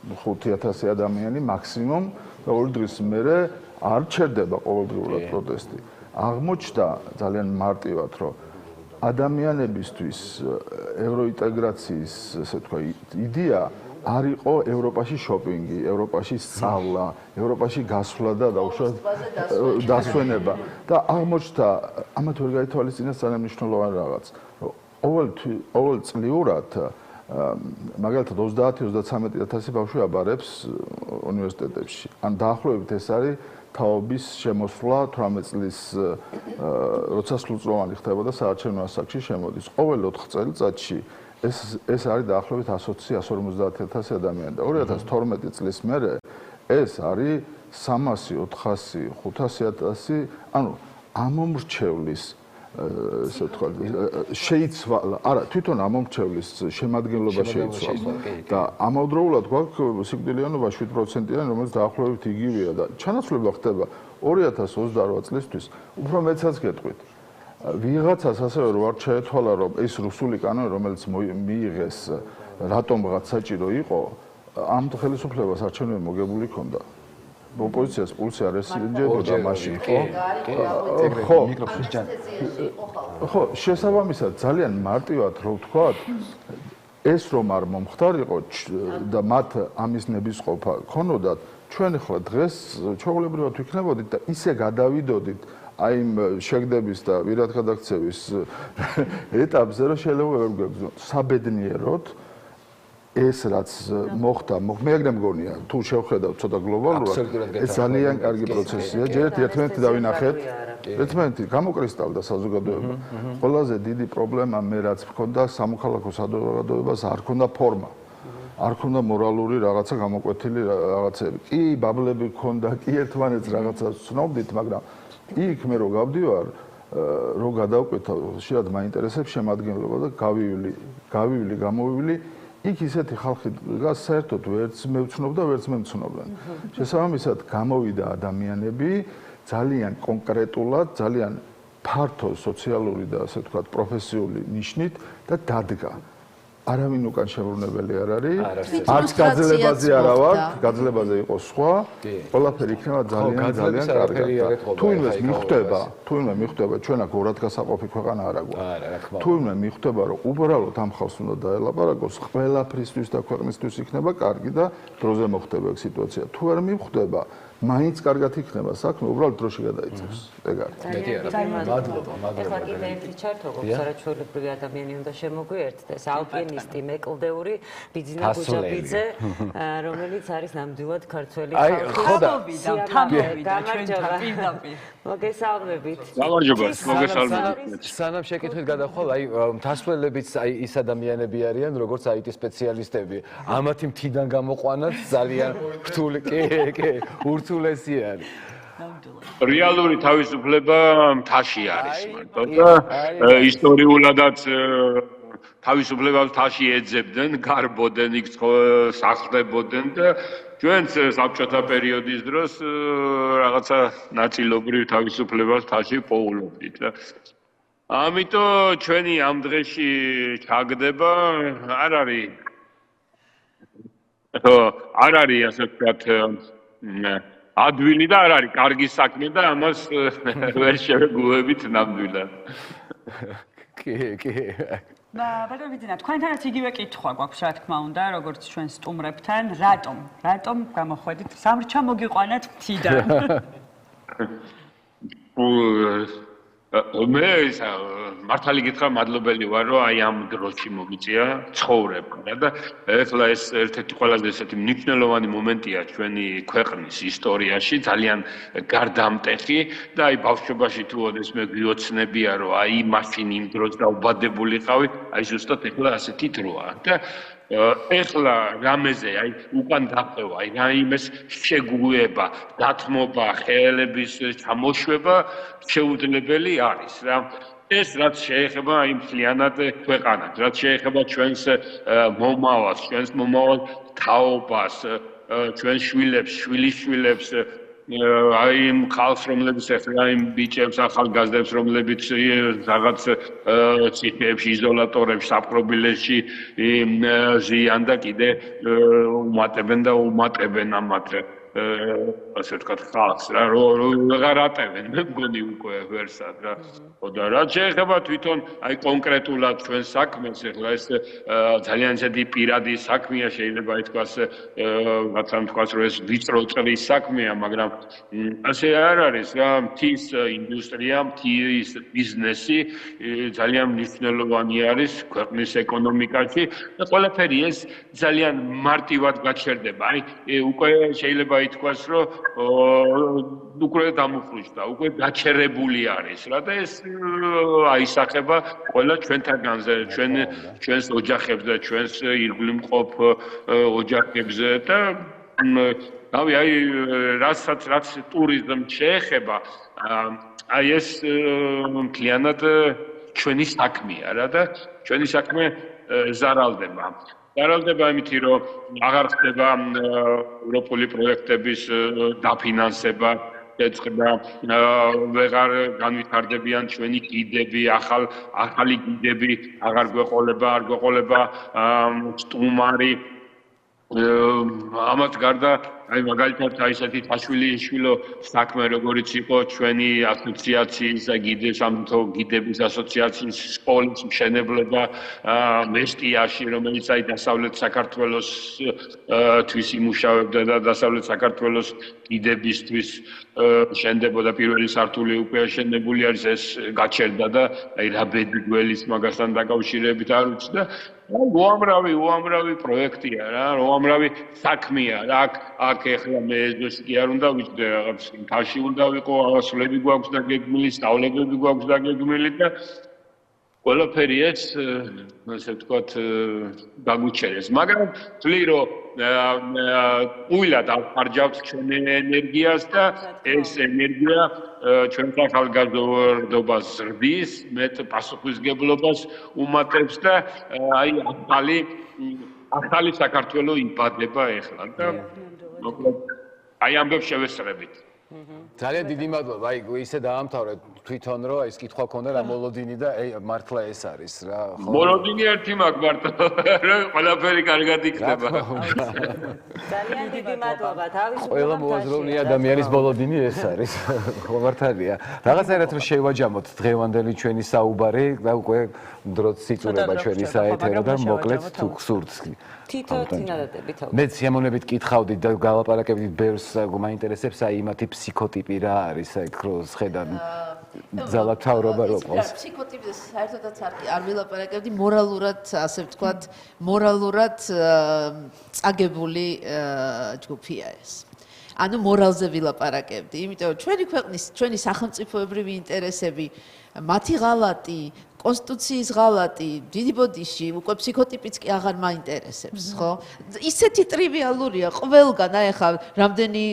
5000 ადამიანი მაქსიმუმ და 2 დღის მერე არ ჩერდება ყოველდღიურად პროტესტი. აღმოჩნდა ძალიან მარტივად, რომ ადამიანებისთვის ევროინტეგრაციის, ესე თქვა, იდეა არ იყო ევროპაში შოპინგი, ევროპაში სწავლა, ევროპაში გასვლა და დაუშვათ დასვენება. და აღმოჩნდა, ამათ ვერ გაითვალისწინა ძალიან მნიშვნელოვანი რაღაც, რომ ყოველწლიურად მაგალითად 30-33 ბავშვი აბარებს უნივერსიტეტებში. ან დაახლოებით ეს არის თაობის შემოსვლა 18 წლის როცა სრულწლოვანი ხდებოდა საარჩევნო ასაკში შემოდის. ყოველ 4 წელიწადში ეს არის დაახლოებით 120-150 ადამიანი და 2012 წლის მერე ეს არის 300, 400, 500.000, ანუ ამომრჩევლის ესე თქვა შეიცვალა, არა, თვითონ ამომრჩევლის შემადგენლობა შეიცვალა და ამავდროულად გვაქვს სიკვდილიანობა 7%-იანი, რომელიც დაახლოებით იგივეა და ჩანაცვლება ხდება 2028 წლისთვის, უფრო მეცაც გეტყვით. ვიღაცას ასევე რო არ შეეთვალა, რომ ეს რუსული კანონი, რომელიც მიიღეს, რატომღაც საჭირო იყო, ამ ხელისუფლებას არჩევნები მოგებული ჰქონდა. ოპოზიციას პულსი არ ესინჯებოდა მაშინ, ხო? ხო, ხო, შესაბამისად ძალიან მარტივად რო ვთქვათ, ეს რომ არ მომხდარიყო და მათ ამის ნებისყოფა ქონოდათ, ჩვენ ახლა დღეს ჩვეულებრივად ვიქნებოდით და ისე გადავიდოდით აი იმ შეგდების და ვირად გადაქცევის ეტაპზე, რომ შეიძლება ვერ გვეგზნოთ. საბედნიეროდ ეს რაც მოხდა, მე ეგრე მგონია, თუ შევხედავთ ცოტა გლობალურად, ეს ძალიან კარგი პროცესია. ჯერეთ ერთმანეთი დავინახეთ, ერთმანეთი გამოკრისტალდა საზოგადოება. ყველაზე დიდი პრობლემა მე რაც მქონდა სამოქალაქო საზოგადოებას არ ქონდა ფორმა. არ ქონდა მორალური რაღაცა გამოკვეთილი რაღაცები. კი, ბაბლები ქონდა, კი ერთმანეთს რაღაცა ცნობდით, მაგრამ იქ მე რო გავდივარ, რო გადავკვეთა, შეიძლება მაინტერესებს შემადგენლობა და გავივლი, გამოვივლი, იქ ისეთი ხალხი დგას, საერთოდ ვერც მევცნობ და ვერც მემცნობენ. შესაბამისად, გამოვიდა ადამიანები ძალიან კონკრეტულად, ძალიან ფართო სოციალური და ასე ვთქვათ, პროფესიული ნიშნით და დადგა. არავინ უკან შებრუნებელი არ არის. არც გაძლებაზე არა ვარ, გაძლებაზე იყო სხვა. ყველაფერი იქნება ძალიან კარგად. თუ იმე მიხვდება, ჩვენ აქ ორად გასაყოფი ქვეყანა არ აქვს. თუ იმე მიხვდება, რომ უბრალოდ ამ ხალხს უნდა დაელაპარაკოს, ყველაფრისთვის და ქვეყნისთვის იქნება კარგი და დროზე მოხდება ეგ სიტუაცია. თუ არ მიხვდება, მაინც კარგად იქნება საქმე, უბრალოდ დროში გადაიწევს. ეგ არის. მადლობა. ეხლა კიდე ერთი ჩართო, სარაჩვეულებრივი ადამიანი უნდა შემოგვიერთდეს, ალპინისტი, მეკლდეური, ბიძინა გუჯაბიძე, რომელიც არის ნამდვილად ქართველი ხალხი. ხო და თამბოვიდა ჩვენთან პირდაპირ. მოგესალმებით. მოგესალმებით. სანამ შეკითხვით გადახვალ, აი მთასვლებიც აი ის ადამიანები არიან, როგორც IT სპეციალისტები. ამათი მთიდან გამოყვანაც ძალიან რთული, კი, ურთულესი არის. რეალური თავისუფლება მთაში არის მარტო და ისტორიულადაც თავისუფლებას მთაში ეძებდნენ, გარბოდნენ, იქ სახლდებოდნენ და ჩვენც საბჭოთა პერიოდის დროს რაღაცა ნაწილობრივ თავისუფლებას მთაში პოულობდით და ამიტომ ჩვენი ამ დღეში ჩაგდება არ არის ასე ვთქვათ ადვილი და არ არის კარგი საქმე და ამას ვერ შევეგუებით ნამდვილად. კი. ბატონო ვიძინა, თქვენთანაც იგივე კითხვა გვაქვს, რა თქმა უნდა, როგორც ჩვენ სტუმრებთან, რატომ გამოხვედით სამრჩა მოგიყვანათ მთიდან? მე მართალი გითხრა მადლობელი ვარ რომ აი ამ დროში მომიწია ცხოვრება და ეხლა ეს ერთ-ერთი ყველაზე ესეთი მნიშვნელოვანი მომენტია ჩვენი ქვეყნის ისტორიაში ძალიან გარდამტეხი და აი ბავშვობაში თუ ოდესმე გვიოცნებია რომ აი მაშინ იმ დროს დაუბადებულიყავი აი ზუსტად ეხლა ასეთი დროა და ეხლა რამეზე აი უკან დაფევა აი რაიმეს შეგუება დათმობა ხელების ჩამოშვება შეუძლებელი არის რა ეს რაც შეეხება აი მთლიანად ქვეყანას რაც შეეხება ჩვენს მომავალს ჩვენს მომავალ თაობას ჩვენს შვილებს შვილიშვილებს აი იმ ხალხს რომლებიც ახლა იმ ბიჭებს ახალგაზრდებს რომლებიც რაღაც ციხეებში იზოლატორებში საპყრობილეში ზიან და კიდე უმატებენ და უმატებენ ამათ ასე ვთქვათ ხალხს რა ვეღარ ატევენ მე მგონი უკვე ვერსად რა და რაც შეეხება თვითონ აი კონკრეტულად ჩვენ საქმეს ახლა ეს ძალიან ისეთი პირადი საქმეა შეიძლება ითქვას რაცამ თქვას რომ ეს ვიწრო წრის საქმეა მაგრამ ასე არ არის რა მთის ინდუსტრია მთის ბიზნესი ძალიან მნიშვნელოვანი არის ქვეყნის ეკონომიკაში და ყველაფერი ეს ძალიან მარტივად გაჩერდება აი უკვე შეიძლება ითქვას რომ უკვე დამოფრუჭდა უკვე გაჩერებული არის რა და ეს აისახება ყველა ჩვენთაგანზე ჩვენს ოჯახებზე და ჩვენს ირგვლივ მყოფ ოჯახებზე და დავი აი რაც ტურიზმს შეეხება აი ეს მთლიანად ჩვენი საქმეა რა და ჩვენი საქმე ზარალდება გარალდება იმითი რომ აღარ ხდება ევროპული პროექტების დაფინანსება ეწყება ვეღარ განვითარდებიან ჩვენი გიდები ახალი გიდები აღარ გვეყოლება სტუმარი ამათ გარდა აი მაგალითად აი ესეთი თაშვილი-შვილო საქმე როგორიც იყო ჩვენი ასოციაციის და გიდების ასოციაციის სკოლის მშენებლობა მესტიაში რომელიც აი დასავლეთ საქართველოს თვის იმუშავებდა და დასავლეთ საქართველოს გიდებისთვის შენდებოდა პირველი სართული უკვე შენებული არის ეს გაჩერდა და აი რა ბედი გველის მაგასთან დაკავშირებით არ ვიცი და უამრავი პროექტია რა უამრავი საქმეა რა აქ ეხლა მე ეს კი არ უნდა ვიჭდე რაღაც თაში უნდა ვიყო აღასრულები გვაქვს და გეგმილი სწავლებები გვაქვს და გეგმილი და ყველაფერი ეს ასე ვთქვათ გაგვიჩერეს მაგრამ თვლი რომ უილად ავხარჯავთ ჩვენ ენერგიას და ეს ენერგია ჩვენ ახალგაზრდობას ზრდის მეტ პასუხისგებლობას უმატებს და აი ახალი საქართველო იბადება ეხლა და აი ამბებს შევესწრებით ძალიან დიდი მადლობა. აი ისე დაამთავრე თვითონ რომ ეს კითხვა ქონდა რა მოლოდინი და მართლა ეს არის რა. მოლოდინი ერთი მაგ მარტო რომ ყველაფერი კარგად იქნება. ძალიან დიდი მადლობა. თავისუფლად ყველა მოაზროვნე ადამიანის მოლოდინი ეს არის. ხომართალია. რაღაცაერად რომ შევაჯამოთ დღევანდელი ჩვენი საუბარი და უკვე დროც სიწურება ჩვენი საეთერო და მოკლედ თუ გსურთ. თითო წინადადებით. მე სიამოვნებით კითხავდით და გალაპარაკებდით ბევრს მაინტერესებს აი იმათი ფსიქოტიპი რა არის აი ქროს ხედან ძალათავრობა რო ყავს. ფსიქოტიპზე საერთოდაც არ ვილაპარაკებდი მორალურად ასე ვთქვათ მორალურად წაგებული ჯგუფია ეს. ანუ მორალზე ვილაპარაკებდი, იმიტომ რომ ჩვენი ქვეყნის ჩვენი სახელმწიფოებრივი ინტერესები მათი ღალატი კონსტიტუციის ღალატი, დიდი ბოდიში, უკვე ფსიქოტიპიც კი აღარ მაინტერესებს, ხო? ისეთი ტრივიალურია ყველგან, აი ხა რამდენი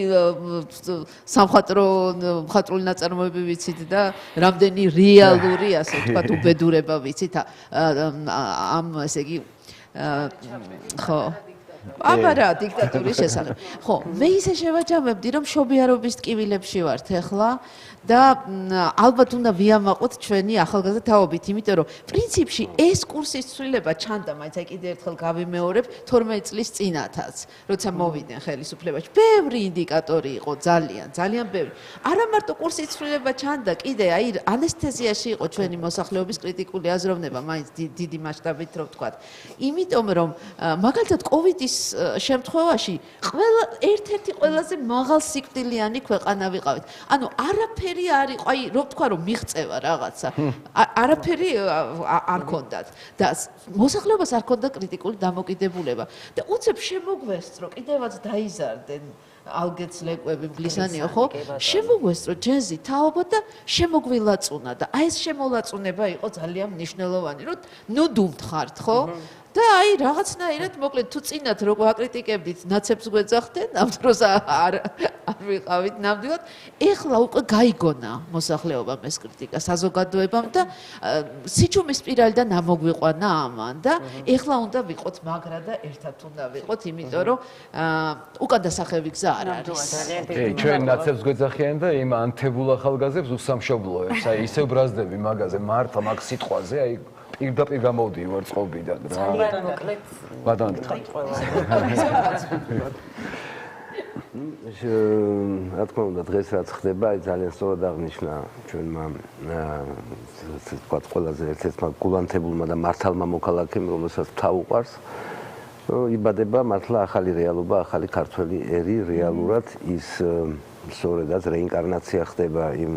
მხატვრული ნაწარმოები ვიცით და რამდენი რეალური, ასე ვთქვათ, უბედურება ვიცით ამ ესე იგი ხო აბარა დიქტატურის შესახებ. ხო, მე ისე შევაჯამებდი, რომ შობიარობის ტკივილებში ვართ ახლა და ალბათ უნდა ვიამაყოთ ჩვენი ახალგაზრდა თაობით, იმიტომ რომ პრინციპში ეს კურსის ცვლილება ჩანდა, მაინც აი კიდევ ერთხელ გავიმეორებ 12 წლის წინათაც, როცა მოვიდნენ ხელისუფლებაში. ბევრი ინდიკატორი იყო, ძალიან ბევრი. არა მარტო კურსის ცვლილება ჩანდა, კიდე აი ანესთეზიაში იყო ჩვენი მოსახლეობის კრიტიკული აზროვნება, მაინც დიდი მასშტაბით რო ვთქვათ. იმიტომ რომ მაგალითად კოვიდის შემთხვევაში ერთ-ერთი ყველაზე მაღალ სიკვდილიანი ქვეყანა ვიყავით. ანუ არაფერი არ იყო, აი რო ვთქვა რომ მიღწევა რაღაცა. არაფერი არ ქონდათ და მოსახლეობას არ ქონდა კრიტიკული დამოკიდებულება. და უცებ შემოგვესწრო, კიდევაც დაიზარდნენ ალგეცლეკვები მგლისანიო, ხო? შემოგვესწრო ჯენზი თაობა და შემოგვილაწუნა და აი ეს შემოლაწუნება იყო ძალიან მნიშვნელოვანი, რომ ნუ დუმთხართ, ხო? და აი რაღაცნაირად მოკლედ თუ წინათ რო აკრიტიკებდით ნაცებს გვეძახდნენ ამ დროს არ ვიყავით ნამდვილად ეხლა უკვე გაიგონა მოსახლეობამ ეს კრიტიკა საზოგადოებამ და სიჩუმის სპირალიდან ამოგვიყვანა ამან და ეხლა უნდა ვიყოთ მაგრა და ერთად უნდა ვიყოთ იმიტომ რომ უკან დასახევი გზა არ არის ჩვენ ნაცებს გვეძახიან და იმ ანთებულ ახალგაზრდებს უსამშობლოებს აი ისევ ბრაზდები მაგაზე მართლა მაგ სიტყვაზე აი პირდაპირ გამოვდი ვარწყობიდან რა. ძალიან მოკლედ. ბატონო. რა თქმა უნდა დღეს რაც ხდება, აი ძალიან სწორად აღნიშნა ჩვენმა თქვა ყველაზე ერთ-ერთმა გულანთებულმა და მართალმა მოქალაქემ, რომელსაც თავუყარს, იბადება მართლა ახალი რეალობა, ახალი ქართველი ერი რეალურად ის სწორედაც რეინკარნაცია ხდება იმ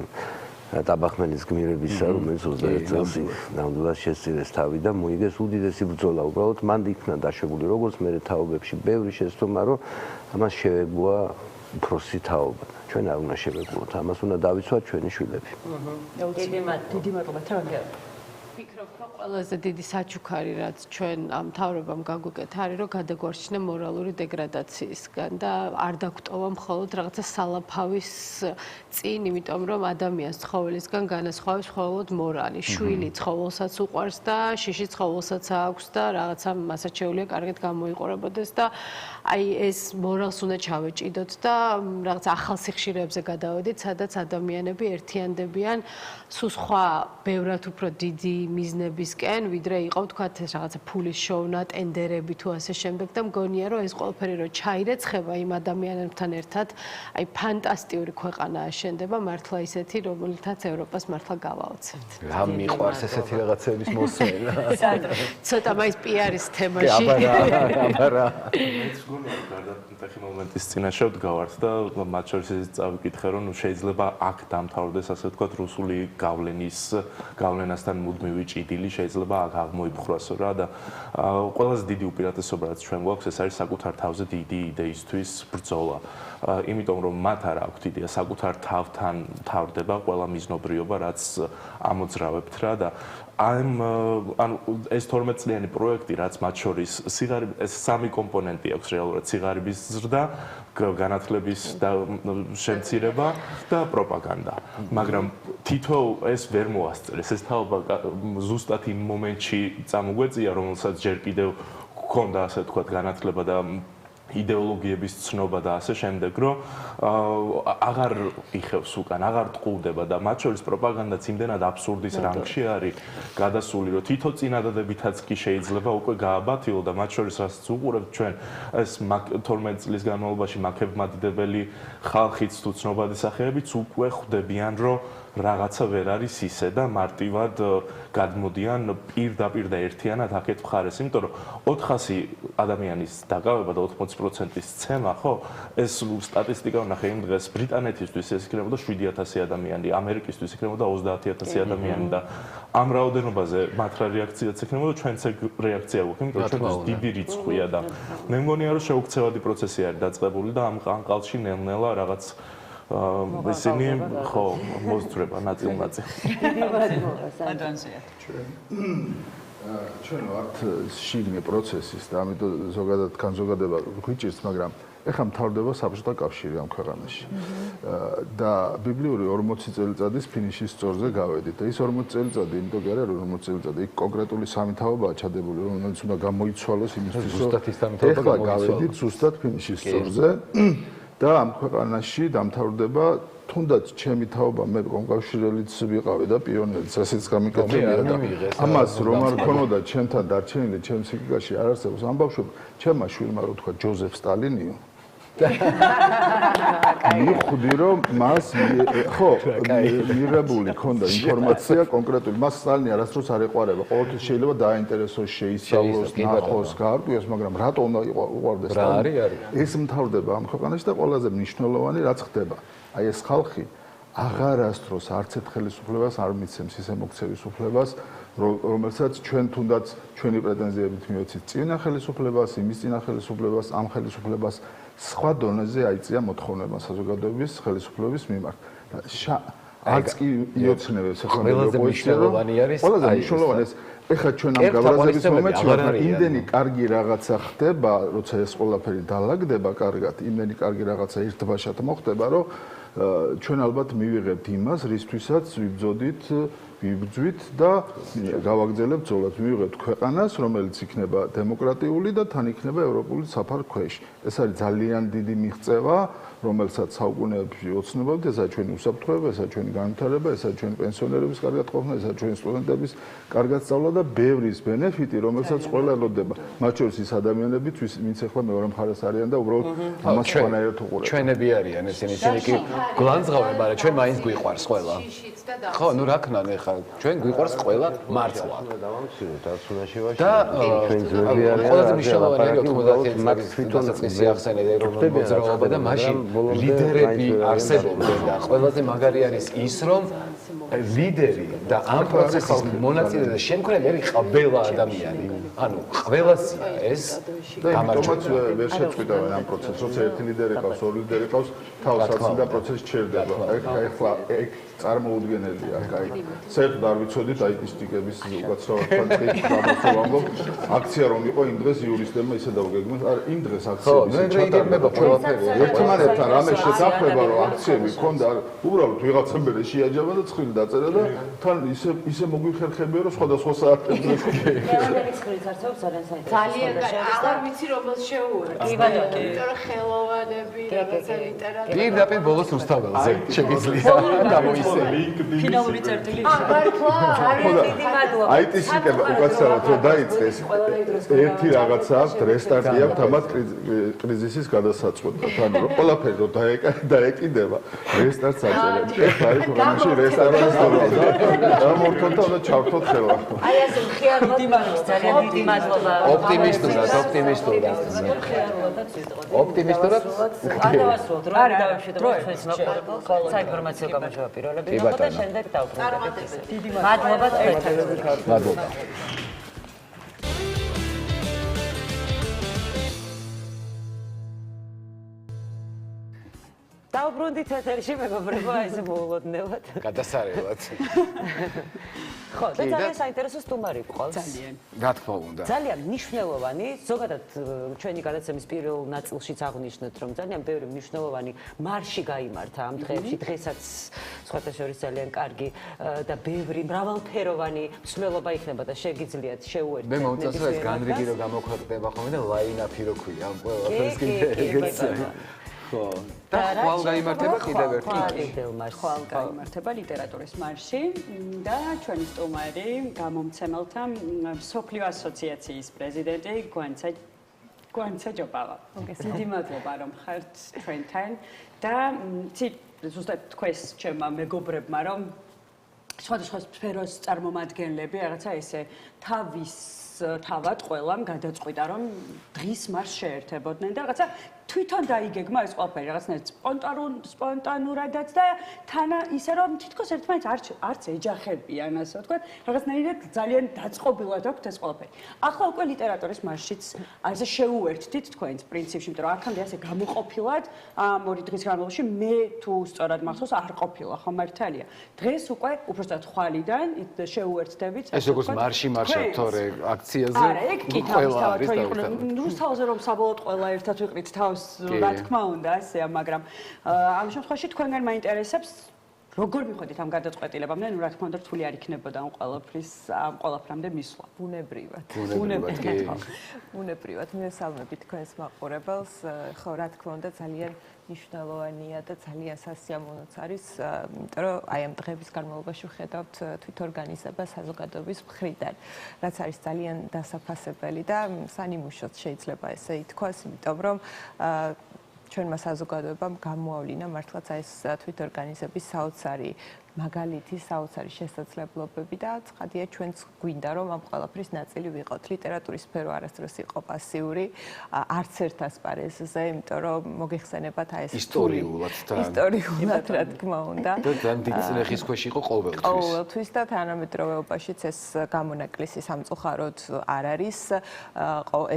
ტაბახმენის გმირებისა, რომელიც 21 წელს ნამდვილად შესწირეს თავი და მოიგეს უდიდესი ბრძოლა. უბრალოდ მან იქნა დაშვებული, როგორც მე თაობებში ბევრი შეცდომა, რომ ამას შევეგუა უფროსი თაობა. ჩვენ არ უნდა შევეგუოთ, ამას უნდა დავიცვათ ჩვენი შვილები. დიდი მადლობა, თანგე. ვფიქრობ, რომ ყველაზე დიდი საჩუქარი, რაც ჩვენ ამ მთავრობამ გაგვიკეთა, არის, რომ გადაგვარჩინა მორალური დეგრადაციისგან და არ დაგვტოვა მხოლოდ რაღაცა სალაფავის წინ, იმიტომ რომ ადამიანს ცხოველისგან განასხვავებს მხოლოდ მორალი. შვილი ცხოველსაც უყვარს და შიში ცხოველსაც აქვს და რაღაცა მასაც შეუძლია კარგად გამოიყურებოდეს და აი ეს მორალს უნდა ჩავეჭიდოთ და რაღაც ახალ სიხშირეებზე გადავედით, სადაც ადამიანები ერთიანდებიან სულ სხვა ბევრად უფრო დიდი მიზნებისკენ, ვიდრე იყო ვთქვათ ეს რაღაცა ფულის შოვნა, ტენდერები თუ ასე შემდეგ და მგონია რომ ეს ყველაფერი რო ჩაირეცხება იმ ადამიანებთან ერთად, აი ფანტასტიკური ქვეყანა აშენდება, მართლა ისეთი, რომელთაც ევროპას მართლა გავაოცებთ. რა მიყვარს ესეთი რაღაცების მოსმენა? ცოტა მაინც პიარის თემაში. აბარა. მეც გონია გარდა ტექნოლოგიის მომენტის წინაშე ვდგავართ და მათ შორის წავიკითხე რომ შეიძლება აქ დამთავრდეს ასე ვთქვათ რუსული გავლენასთან მუდმივი ჭიდილი შეიძლება აქ აღმოიფხრასო რა და ყველაზე დიდი უპირატესობა რაც ჩვენ გვაქვს ეს არის საკუთარ თავზე დიდი იდეისთვის ბრძოლა. იმიტომ რომ მათ არ აქვთ იდეა საკუთარ თავთან თავდება ყველა მიზნობრიობა რაც ამოძრავებთ რა და ანუ ეს 12 წლიანი პროექტი რაც მათ შორის ეს სამი კომპონენტი აქვს რეალურად სიღარიბის ზრდა, განათლების და შემცირება და პროპაგანდა. მაგრამ თითო ეს ვერ მოასწრეს. ეს თაობა ზუსტად იმ მომენტში წამოგვეწია, რომელსაც ჯერ კიდევ გქონდა ასე ვთქვათ განათლება და იდეოლოგიების ცნობა და ასე შემდეგ, რომ აღარ იხევს უკან, აღარ ტყუდება და მათ შორის პროპაგანდაც იმდენად აბსურდის რანგში არის გადასული, რომ თითო წინადადებითაც კი შეიძლება უკვე გააბათილო და მათ შორის რასაც უყურებთ ჩვენ ეს 12 წლის განმავლობაში მაქებმადიდებელი ხალხიც თუ ცნობადი სახეებიც უკვე ხვდებიან, რომ რაღაცა ვერ არის ისე და მარტივად გადმოდიან პირდაპირ და ერთიანად აქეთ მხარეს, იმიტომ რომ 400 ადამიანის დაკავება და 80%-ის ცემა, ხო? ეს სტატისტიკა ვნახე იმ დღეს ბრიტანეთისთვის ეს იქნებოდა 7000 ადამიანი, ამერიკისთვის იქნებოდა 30000 ადამიანი და ამ რაოდენობაზე მათ რა რეაქციაც იქნებოდა, ჩვენც რეაქცია გვაქვს, იმიტომ რომ ჩვენთვის დიდი რიცხვია და მე მგონია რომ შეუქცევადი პროცესი არის დაწყებული და ამ ყანყალში ნელ-ნელა რაღაც ისინი ხო მოსძრება ნაწილ-ნაწილ. ჩვენ ვართ შიგნე პროცესის და ამიტომ ზოგადად განზოგადება გვიჭირს, მაგრამ ეხლა მთავრდება საბჭოთა კავშირი ამ ქვეყანაში. და ბიბლიური 40 წელიწადის ფინიშის სწორზე გავედით. და ის 40 წელიწადი, იმიტომ კი არა, რომ 40 წელიწადი იქ კონკრეტული სამი თაობაა ჩადებული, რომელიც უნდა გამოიცვალოს იმისთვის, რომ ეხლა გავედით ზუსტად ფინიშის სწორზე და ამ ქვეყანაში დამთავრდება თუნდაც ჩემი თაობა მე კონკავშირელიც ვიყავი და პიონერიც ასეც გამიკეთებია და ამას რომ არ ქონოდა ჩემთან დარჩენილი ჩემ სიკაში არ არსებობს ამ ბავშვებს ჩემმა შვილმა რო თქვა ჯოზეფ სტალინიო მივხვდი რომ მას ხო მიღებული ქონდა ინფორმაცია კონკრეტული მას სტალინი არასდროს არ ეყარება ყოველთვის შეიძლება დააინტერესოს შეისწავლოს ნახოს გაარკვიოს მაგრამ რატო უნდა უყარდეს სტალინი ეს მთავრდება ამ ქვეყანაში და ყველაზე მნიშვნელოვანი რაც ხდება აი ეს ხალხი აღარასდროს არც ერთ ხელისუფლებას არ მიცემს ისე მოქცევის უფლებას რომელსაც ჩვენ თუნდაც ჩვენი პრეტენზიებით მივეცით წინა ხელისუფლებას იმის წინა ხელისუფლებას ამ ხელისუფლებას სხვა დონეზე აიწია მოთხოვნება საზოგადოების ხელისუფლების მიმართ არც კი იოცნებებს ახლა ყველაზე მნიშვნელოვანი არის ყველაზე მნიშვნელოვანი ეს ეხლა ჩვენ ამ გაბრაზების მომენტში ვართ იმდენი კარგი რაღაცა ხდება როცა ეს ყველაფერი დაალაგდება კარგად იმდენი კარგი რაღაცა ერთბაშად მოხდება რომ ჩვენ ალბათ მივიღებთ იმას რისთვისაც ვიბრძოდით ვიბრძვით და გავაგრძელებთ ზოლად მივიღებთ ქვეყანას რომელიც იქნება დემოკრატიული და თან იქნება ევროპული საფარ ქვეშ ეს არის ძალიან დიდი მიღწევა რომელსაც საუკუნეებში ოცნებობთ ესაა ჩვენი უსაფრთხოება ესაა ჩვენი განვითარება ესაა ჩვენი პენსიონერების კარგად ყოფნა ესაა ჩვენი სტუდენტების კარგად სწავლა და ბევრის ბენეფიტი რომელსაც ყველა ელოდება მათ შორის ის ადამიანებიც ვინც ახლა მეორე მხარეს არიან და უბრალოდ ამას ყველანაირად უყურებთ ჩვენები არიან ესენი კი გლანძღავენ მაგრამ ჩვენ მაინც გვიყვარს ყველა ხო ნუ რა ქნან ეხლა ჩვენ გვიყვარს ყველა მართლა დავამციროთ არცუნაშევაში და ჩვენ ძველი არიან ყველაზე მნიშვნელოვანი 90-იანი მაგ თვითონ წესი ახსენე ეროვნულ მოძრაობა და მაშინ ლიდერები არსებობდნენ და ყველაზე მაგარი არის ის რომ ლიდერი და ამ პროცესის მონაწილე და შემქმნელი არის ყველა ადამიანი ანუ ყველასია ეს გამარჯვება ვერ შეწყვიტავენ ამ პროცესს როცა ერთი ლიდერი ყავს ორი ლიდერი ყავს თავსაც და პროცესი ჩერდება ეხლა ეგ წარმოუდგენელია კაი საერთოდ არ ვიცოდით აი ეს ტიკების უკაცრავად გამოსვამბობ აქცია რომ იყო იმ დღეს იურისტებმა ისე დაუგეგმეს არ იმ დღეს აქციები ჩატარდება ყველაფერი ერთმანეთთან რამე შეთანხმება რომ აქციები ქონდა უბრალოდ ვიღაცამდე შეაჯამა და ცხვირი დაწერა და თან ისე მოგვიხერხებია რომ სხვადასხვა საათებში რამდენი ცხვირიც არსებობს ძალიან საინტერესო ძალიან კაი აღარ ვიცი რომელს შეუერთდა იმიტომ რომ ხელოვანები რაღაცა ლიტერატურა პირდაპირ ბოლოს უსთაველზე შეგვიძლია გამოისე ფინალური წერტილი მართლა დიდი მადლობა აიტისიკება უკაცრავად რომ დაიწყეს ერთი რაღაცა აქვს რესტარტი აქვს თამათ კრიზისის გადასაწყვეტად ანუ რომ ყველაფერი რომ დაეკიდება რესტარტს აჭერენ ეხლა არის ქვეყანაში რესტარტის დრო და მორთონთა უნდა ჩავთოთ ხელა აი ასე მხიარულად ძალიან დიდი მადლობა ოპტიმისტურად ადავასრულოთ რომ დავშვიდობთ ჩვენს მოყოლებს საინფორმაციო გამოშვება პირველები და შემდეგ დავბრუნდებით დიდი მადლობა თქვენთან მადლობა დავბრუნდით ეთერში მეგობრებო აი ესე მოულოდნელად გადასარევად ხო და ძალიან საინტერესო სტუმარი გყავს ძალიან რა თქმა უნდა ძალიან მნიშვნელოვანი ზოგადად ჩვენი გადაცემის პირველ ნაწილშიც აღნიშნეთ რომ ძალიან ბევრი მნიშვნელოვანი მარში გაიმართა ამ დღეებში დღესაც სხვათა შორის ძალიან კარგი და ბევრი მრავალფეროვანი მსვლელობა იქნება და შეგიძლიათ შეუერთდეთ მე მომწონს ეს განრიგი რო გამოქვეყნდება ხოლმე და ლაინაპი რო ქვია ამ ყველაფერს კიდე ხო და ხვალ გაიმართება კიდევ ერთი ხვალ გაიმართება ლიტერატურის მარში და ჩვენი სტუმარი გამომცემელთა მსოფლიო ასოციაციის პრეზიდენტი გვანცა ჯოპავა დიდი მადლობა რომ ხართ ჩვენთან და ზუსტად თქვენს ჩემმა მეგობრებმა რომ სხვადასხვა სფეროს წარმომადგენლები რაღაცა ესე თავად ყველამ გადაწყვიტა რომ დღის მას შეერთებოდნენ და რაღაცა თვითონ დაიგეგმა ეს ყველაფერი რაღაცნაირად სპონტანურადაც და თან ისე რომ თითქოს ერთმანეთს არც ეჯახებიან, ასე ვთქვათ, რაღაცნაირად ძალიან დაწყობილად აქვს ეს ყველაფერი. ახლა უკვე ლიტერატურის მასშიც ასე შეუერთდით თქვენს პრინციპში, იმიტომ რომ აქამდე ასე გამოყოფილად ამ 2 დღის განმავლობაში მე თუ სწორად მახსოვს არ ყოფილა, ხო მართალია. დღეს უკვე უბრალოდ ხვალიდან შეუერთდებით. ეს როგორც მარში თორე აქციაზე არა, ეგ კი თავისთავად რუსთავზე რომ საბოლოოდ ყველა ერთად ვიყრით თავს, რა თქმა უნდა, ასეა, მაგრამ ამ შემთხვევაში თქვენგან მაინტერესებს როგორ მიხვედით ამ გადაწყვეტილებამდე, რა თქმა უნდა, რთული არ იქნებოდა ამ ყველაფრამდე მისვლა. ბუნებრივად. ბუნებრივად. მივესალმებით თქვენს მაყურებელს. ხო, რა თქმა უნდა, ძალიან მნიშვნელოვანია და ძალიან სასიამოვნოც არის, იმიტომ რომ აი ამ დღების განმავლობაში ვხედავთ თვითორგანიზებას საზოგადოების მხრიდან, რაც არის ძალიან დასაფასებელი და სანიმუშოც შეიძლება ესე ითქვას, იმიტომ რომ ჩვენმა საზოგადოებამ გამოავლინა მართლაც ეს თვითორგანიზების საოცარი მაგალითი, საოცარი შესაძლებლობები და ცხადია ჩვენც გვინდა რომ ამ ყველაფრის ნაწილი ვიყოთ. ლიტერატურის სფერო არასდროს იყო პასიური, არც ერთ ასპარეზზე, იმიტომ რომ მოგეხსენებათ აი ეს ისტორიულად რა თქმა უნდა. და ძალიან დიდი წლეხის ქვეშ იყო ყოველთვის. ყოველთვის და თანამედროვეობაშიც ეს გამონაკლისი სამწუხაროდ არ არის.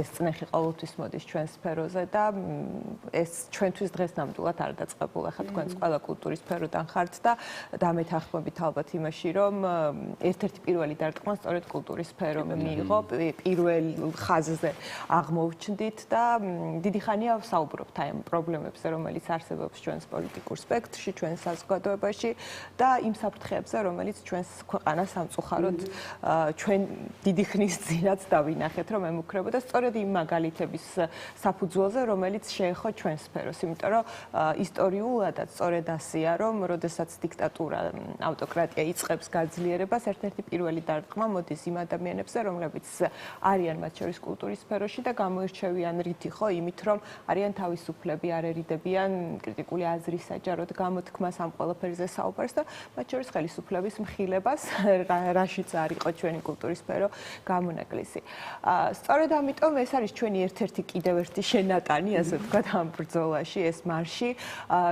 ეს წნეხი ყოველთვის მოდის ჩვენ სფეროზე და ეს ჩვენთვის დღეს ნამდვილად არ დაწყებულა. ხა თქვენც ყველა კულტურის სფეროდან ხართ და თახმობით ალბათ იმაში, რომ ერთ-ერთი პირველი დარტყმა სწორედ კულტურის სფერომ მიიღო, პირველ ხაზზე აღმოვჩნდით და დიდი ხანია ვსაუბრობთ აი ამ პრობლემებზე, რომელიც არსებობს ჩვენს პოლიტიკურ სპექტრში, ჩვენს საზოგადოებაში და იმ საფრთხეებზე, რომელიც ჩვენს ქვეყანას სამწუხაროდ ჩვენ დიდი ხნის წინაც დავინახეთ, რომ ემუქრებოდა სწორედ იმ მაგალითების საფუძველზე, რომელიც შეეხო ჩვენს სფეროს, იმიტომ რომ ისტორიულადაც სწორედ ასეა, რომ როდესაც დიქტატურა ავტოკრატია იწყებს გაძლიერებას, ერთ-ერთი პირველი დარტყმა მოდის იმ ადამიანებზე, რომლებიც არიან მათ შორის კულტურის სფეროში და გამოირჩევიან რითი ხო, იმით რომ არიან თავისუფლები, არ ერიდებიან კრიტიკული აზრის საჯაროდ გამოთქმას ამ ყველაფერზე საუბარს და მათ შორის ხელისუფლების მხილებას, რაშიც არ იყო ჩვენი კულტურის სფერო გამონაკლისი. სწორედ ამიტომ ეს არის ჩვენი ერთ-ერთი კიდევ ერთი შენატანი, ასე ვთქვათ, ამ ბრძოლაში, ეს მარში,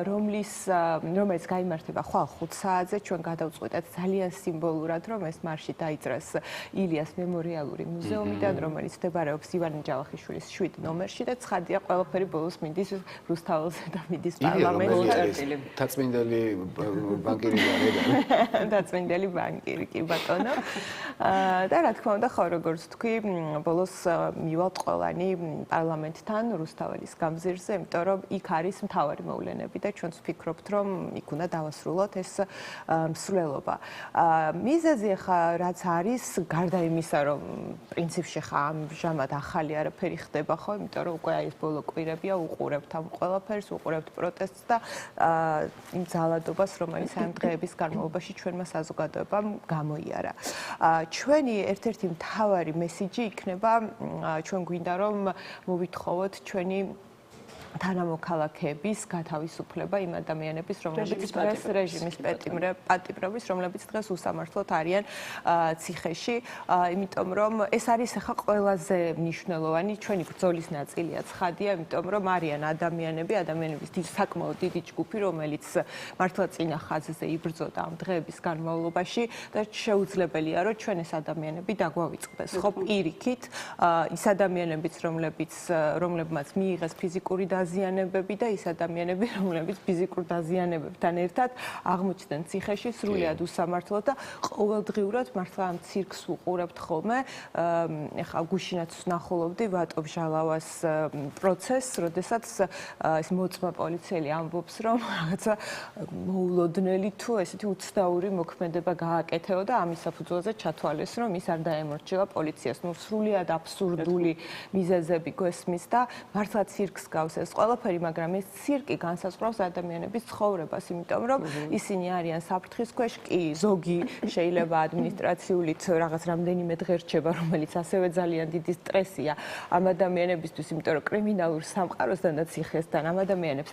რომელიც გაიმართება ხვალ 5 საათზე ჩვენ გადავწყვეტეთ ძალიან სიმბოლურად, რომ ეს მარში დაიძრას ილიას მემორიალური მუზეუმიდან, რომელიც მდებარეობს ივანე ჯავახიშვილის 7 ნომერში და ცხადია ყველაფერი ბოლოს მინდის რუსთაველზე და მიდის პარლამენტში. დაწმინდელი ბანკირი არის. დაწმინდელი ბანკირი კი ბატონო. და რა თქმა უნდა, ხო როგორც თქვი, ბოლოს მივალთ ყველანი პარლამენტთან რუსთაველის გამზირზე, იმიტომ რომ იქ არის მთავარი მოვლენები და ჩვენც ვფიქრობთ, რომ იქ უნდა დავასრულოთ ეს მსვლელობა. მიზეზი ხა რაც არის, გარდა იმისა, რომ პრინციპში ხა ამჟამად ახალი არაფერი ხდება ხო, იმიტომ რომ უკვე აი ეს ბოლო კვირებია, უყურებთ ამ ყველაფერს, უყურებთ პროტესტს და იმ ძალადობას, რომელიც ამ დღეების განმავლობაში ჩვენმა საზოგადოებამ გამოიარა. ჩვენი ერთ-ერთი მთავარი მესიჯი იქნება, ჩვენ გვინდა რომ მოვითხოვოთ ჩვენი თანამოქალაქეების გათავისუფლება იმ ადამიანების, რომლებიც დღეს რეჟიმის პატიმრობის, რომლებიც დღეს უსამართლოდ არიან ციხეში, იმიტომ რომ ეს არის ახლა ყველაზე მნიშვნელოვანი ჩვენი ბრძოლის ნაწილია, ცხადია, იმიტომ რომ არიან ადამიანების საკმაოდ დიდი ჯგუფი, რომელიც მართლა წინა ხაზზე იბრძოდა ამ დღეების განმავლობაში და შეუძლებელია, რომ ჩვენ ეს ადამიანები დაგვავიწყდეს, ხო, პირიქით, ის ადამიანებიც, რომლებმაც მიიღეს ფიზიკური დაზიანებები და ის ადამიანები, რომლებიც ფიზიკურ დაზიანებებთან ერთად აღმოჩნდნენ ციხეში სრულიად უსამართლოდ და ყოველდღიურად მართლა ამ ცირკს უყურებთ ხოლმე. ეხლა გუშინაც ვნახულობდი ვატო ჟალავას პროცესს, როდესაც ეს მოწმა პოლიციელი ამბობს, რომ რაღაცა მოულოდნელი თუ ესეთი უცდაური მოქმედება გააკეთეო და ამის საფუძველზე ჩათვალეს, რომ ის არ დაემორჩილა პოლიციას. ნუ სრულიად აბსურდული მიზეზები გვესმის და მართლა ცირკს გავს ეს ყველაფერი, მაგრამ ეს ცირკი განსაზღვრავს ადამიანების ცხოვრებას, იმიტომ რომ ისინი არიან საფრთხის ქვეშ, კი ზოგი შეიძლება ადმინისტრაციულით რაღაც რამდენიმე დღე რჩება, რომელიც ასევე ძალიან დიდი სტრესია ამ ადამიანებისთვის, იმიტომ რომ კრიმინალურ სამყაროსთან და ციხესთან ამ ადამიანებს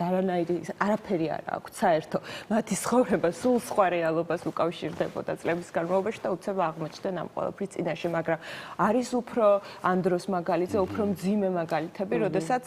არაფერი არ აქვს საერთო. მათი ცხოვრება სულ სხვა რეალობას უკავშირდებოდა წლების განმავლობაში და უცებ აღმოჩნდნენ ამ ყველაფრის წინაშე, მაგრამ არის უფრო ანდროს მაგალითზე, უფრო მძიმე მაგალითები, როდესაც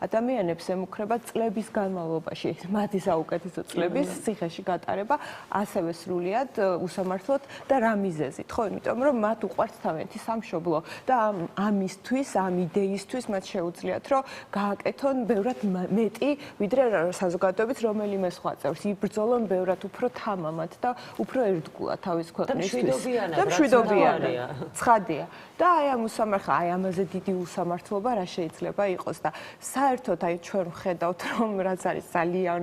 ადამიანები ადამიანებს ემუქრება წლების განმავლობაში მათი საუკეთესო წლების ციხეში გატარება, ასევე სრულიად უსამართლოდ და რა მიზეზით, ხო, იმიტომ რომ მათ უყვართ თავიანთი სამშობლო და ამისთვის, ამ იდეისთვის მათ შეუძლიათ, რომ გააკეთონ ბევრად მეტი, ვიდრე საზოგადოების რომელიმე სხვა წევრს. იბრძოლონ ბევრად უფრო თამამად და უფრო ერთგულად თავის ქვეყნისთვის. და მშვიდობიანად. ცხადია. და აი ამ ამაზე დიდი უსამართლობა რა შეიძლება იყოს და საერთოდ აი ჩვენ ვხედავთ რომ რაც არის ძალიან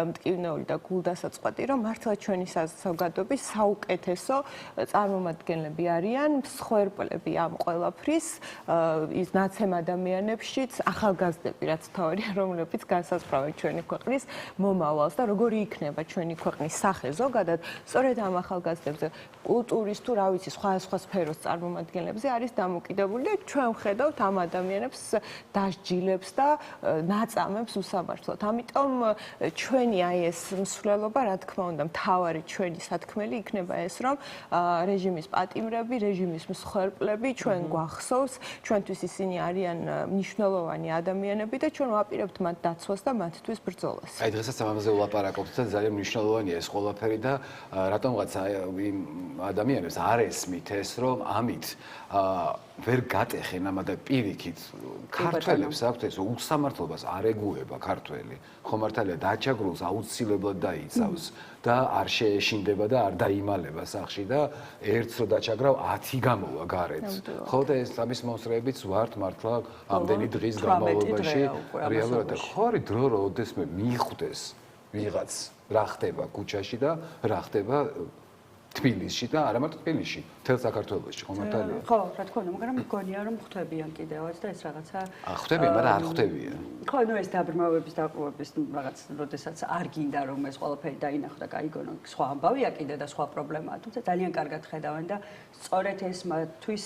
მტკივნეული და გულდასაწყვეტი რომ მართლა ჩვენი საზოგადოების საუკეთესო წარმომადგენლები არიან მსხვერპლები ამ ყველაფრის ის ნაცემ ადამიანებშიც ახალგაზრდები რაც თავარია რომლებიც განსაზღვრავენ ჩვენი ქვეყნის მომავალს და როგორი იქნება ჩვენი ქვეყნის სახე ზოგადად სწორედ ამ ახალგაზრდებზე კულტურის თუ რა ვიცი სხვა სფეროს წარმომადგენლებზე არის დამოკიდებული და ჩვენ ვხედავთ ამ ადამიანებს დასჯილებს და ნაწამებს უსამართლოდ. ამიტომ ჩვენი აი ეს მსვლელობა, რა თქმა უნდა, მთავარი ჩვენი სათქმელი იქნება ეს, რომ რეჟიმის პატიმრები, რეჟიმის მსხვერპლები ჩვენ გვახსოვს, ჩვენთვის ისინი არიან მნიშვნელოვანი ადამიანები და ჩვენ ვაპირებთ მათ დაცვას და მათთვის ბრძოლას. აი დღესაც ამაზე ვლაპარაკობთ და ძალიან მნიშვნელოვანია ეს ყველაფერი და რატომღაც იმ ადამიანებს არ ესმით ეს, რომ ამით ვერ გატეხენ ამა და პირიქით ქართველებს აქვთ ეს უსამართლობას არ ეგუება ქართველი ხომ მართალია დაჩაგრულს აუცილებლად დაიცავს და არ შეეშინდება და არ დაიმალება სახში და ერთს რო დაჩაგრავ 10 გამოვა გარეთ ხო და ეს ამის მომსწრეებიც ვართ მართლა ამდენი დღის განმავლობაში რეალურად ხო არის დრო რომ ოდესმე მიხვდეს ვიღაც რა ხდება ქუჩაში და რა ხდება თბილისში და არა მარტო თბილისში, მთელ საქართველოში, ხომ მართალია? ხო, რა თქმა უნდა, მაგრამ მგონია რომ ხვდებიან კიდევაც და ეს რაღაცა ხვდებიან, მაგრამ არ ხვდებიან. ხო, ნუ ეს დაბრმავების დაყრდნობის რაღაც, როდესაც არ გინდა რომ ეს ყველაფერი დაინახო და გაიგონო, სხვა ამბავია კიდე და სხვა პრობლემაა, თუმცა ძალიან კარგად ხედავენ და სწორედ ეს მათთვის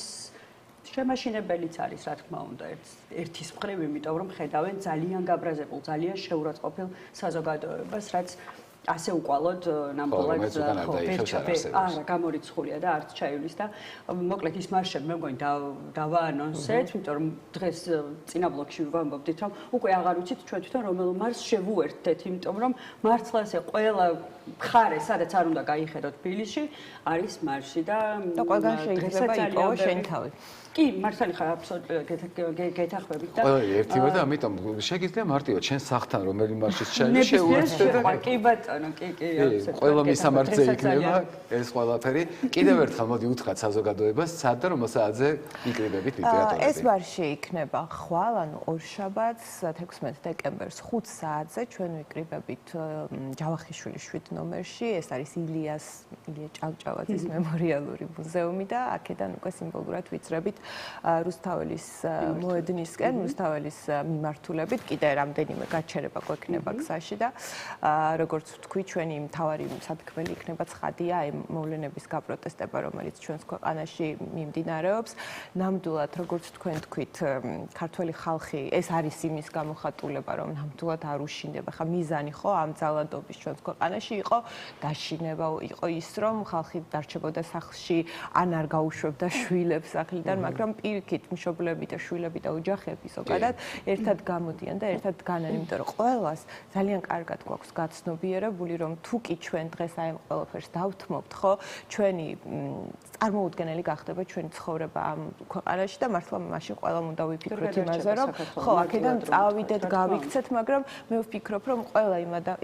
შემაშინებელიც არის, რა თქმა უნდა, ერთის მხრივ, იმიტომ რომ ხედავენ ძალიან გაბრაზებულ, ძალიან შეურაცხყოფილ საზოგადოებას, რაც ასე უყვალოდ ნამდვილად არა გამორიცხულია და არც ჩაივლის და მოკლედ ის მარშები მე მგონი დავაანონსეთ, იმიტომ რომ დღეს წინა ბლოკში ვამბობდით რომ უკვე აღარ ვიცით ჩვენ თვითონ რომელ მარშს შევუერთდეთ, იმიტომ რომ მართლა ესე ყველა მხარე სადაც არ უნდა გაიხედოთ თბილისში არის მარში და ყველგან შეიძლება იყოს შენი თავი. კი, მართალი ხარ აბსოლუტურად გეთახმებით და ერთივა და ამიტომ შეგიძლია მარტივად შენ სახთან რომელი მარშის ჩაი შეუერთდე და კი ბატონო, კი, აბსოლუტურად. ყველა მისამართზე იქნება ეს ყველაფერი. კიდევ ერთხელ მოდი უთხრათ საზოგადოებას, სად და რომელ საათზე იკრიბებით ლიტერატურები. ეს მარში იქნება ხვალ, ანუ ორშაბათს 16 დეკემბერს 5 საათზე ჩვენ ვიკრიბებით ჯავახიშვილის 7 ნომერში. ეს არის ილია ჭავჭავაძის მემორიალური მუზეუმი და აქედან უკვე სიმბოლურად ვიწრებით რუსთაველის მოედნისკენ, რუსთაველის მიმართულებით, კიდე რამდენიმე გაჩერება გვექნება გზაში და როგორც ვთქვი, ჩვენი მთავარი სათქმელი იქნება ცხადია აი მოვლენების გაპროტესტება, რომელიც ჩვენს ქვეყანაში მიმდინარეობს. ნამდვილად, როგორც თქვენ თქვით, ქართველი ხალხი, ეს არის იმის გამოხატულება, რომ ნამდვილად არ უშინდება. ხა მიზანი ხო ამ ძალადობის ჩვენს ქვეყანაში იყო დაშინება, იყო ის, რომ ხალხი დარჩებოდა სახლში, ან არ გაუშვებდა შვილებს სახლიდან, მაგრამ პირიქით მშობლები და შვილები და ოჯახები ზოგადად ერთად გამოდიან და ერთად განან, იმიტომ რომ ყველას ძალიან კარგად გვაქვს გაცნობიერებული, რომ თუ კი ჩვენ დღეს აი ამ ყველაფერს დავთმობთ, ხო, ჩვენი წარმოუდგენელი გახდება ჩვენი ცხოვრება ამ ქვეყანაში და მართლა მაშინ ყველამ უნდა ვიფიქროთ იმაზე, რომ ხო, აქედან წავიდეთ, გავიქცეთ, მაგრამ მე ვფიქრობ, რომ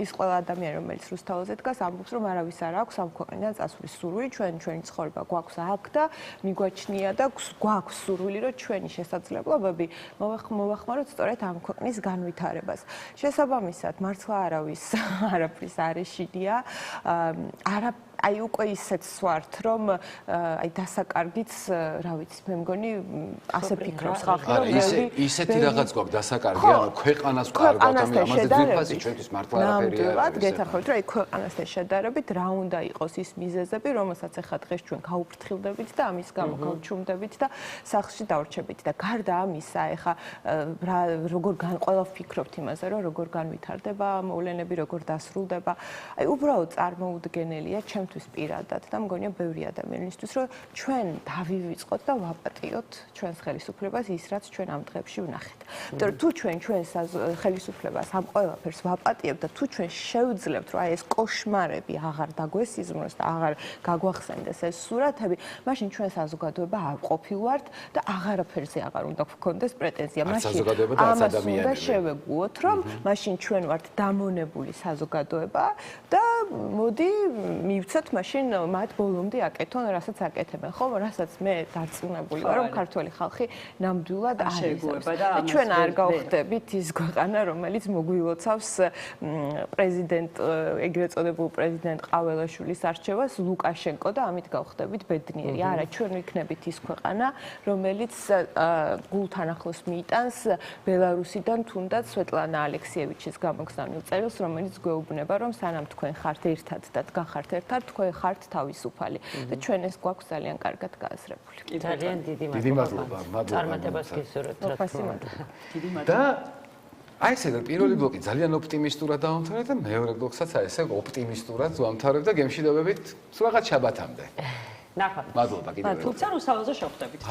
ის ყველა ადამიანი, რომელიც რუსთაველზე დგას, ამბობს, რომ არავის არ აქვს ამ ქვეყნიდან წასვლის სურვილი, ჩვენი ცხოვრება გვაქვს აქ და მიგვაჩნია და გვაქვს სურვილი, რომ ჩვენი შესაძლებლობები მოვახმაროთ სწორედ ამ ქვეყნის განვითარებას. შესაბამისად, მართლა არაფრის არ ეშინია, აი უკვე ისეც ვართ, რომ აი დასაკარგიც, რა ვიცი, მე მგონი ასე ფიქრობს ხალხი, რომ ისეთი რაღაც გვაქვს დასაკარგი, ანუ ქვეყანას კარგავთ, ამაზე ძირფასი ჩვენთვის მართლა არაფერი არ არის. გეთახმებით, რომ აი ქვეყანასთან შედარებით რა უნდა იყოს ის მიზეზები, რომელსაც ახლა დღეს ჩვენ გაუფრთხილდებით და ამის გამო გავჩუმდებით და სახლში დავრჩებით და გარდა ამისა, ახლა როგორ ყველა ვფიქრობთ იმაზე, რომ როგორ განვითარდება მოვლენები, როგორ დასრულდება. აი უბრალოდ წარმოუდგენელია ჩემთვის ჩვენთვის პირადად და მგონია ბევრი ადამიანისთვის, რომ ჩვენ დავივიწყოთ და ვაპატიოთ ჩვენს ხელისუფლებას ის, რაც ჩვენ ამ დღეებში ვნახეთ. იმიტომ რომ თუ ჩვენ ჩვენს ხელისუფლებას ამ ყველაფერს ვაპატიებთ და თუ ჩვენ შევძლებთ, რომ აი ეს კოშმარები აღარ დაგვესიზმროს და აღარ გაგვახსენდეს ეს სურათები, მაშინ ჩვენ საზოგადოება არ ყოფილვართ და აღარაფერზე აღარ უნდა გქონდეს პრეტენზია. მაშინ ამას უნდა შევეგუოთ, რომ მაშინ ჩვენ ვართ დამონებული საზოგადოება და მოდი მივცოთ მაშინ მათ ბოლომდე აკეთონ, რასაც აკეთებენ. ხო, რასაც მე დარწმუნებული ვარ, რომ ქართველი ხალხი ნამდვილად აღეგუება და ჩვენ არ გავხდებით ის ქვეყანა, რომელიც მოგვილოცავს პრეზიდენტ, ეგრეთ წოდებულ პრეზიდენტ ყაველაშვილის არჩევას ლუკაშენკო და ამით გავხდებით ბედნიერი. არა, ჩვენ ვიქნებით ის ქვეყანა, რომელიც გულთან ახლოს მიიტანს ბელარუსიდან თუნდაც სვეტლანა ალექსიევიჩის გამოგზავნილ წერილს, რომელიც გვეუბნება, რომ სანამ თქვენ ხართ ერთად და გახართ ერთად, თქვენ ხართ თავისუფალი და ჩვენ ეს გვაქვს ძალიან კარგად გააზრებული. ძალიან დიდი მადლობა. წარმატებას გისურვებთ. და აი ესე პირველი ბლოკი ძალიან ოპტიმისტურად დავამთავრე და მეორე ბლოკსაც აი ესე ოპტიმისტურად ვამთავრებ და გემშვიდობებით სულ რაღაც შაბათამდე. ნახავთ. მადლობა კიდევ ერთხელ. თუმცა რუსთაველზე შევხვდებით.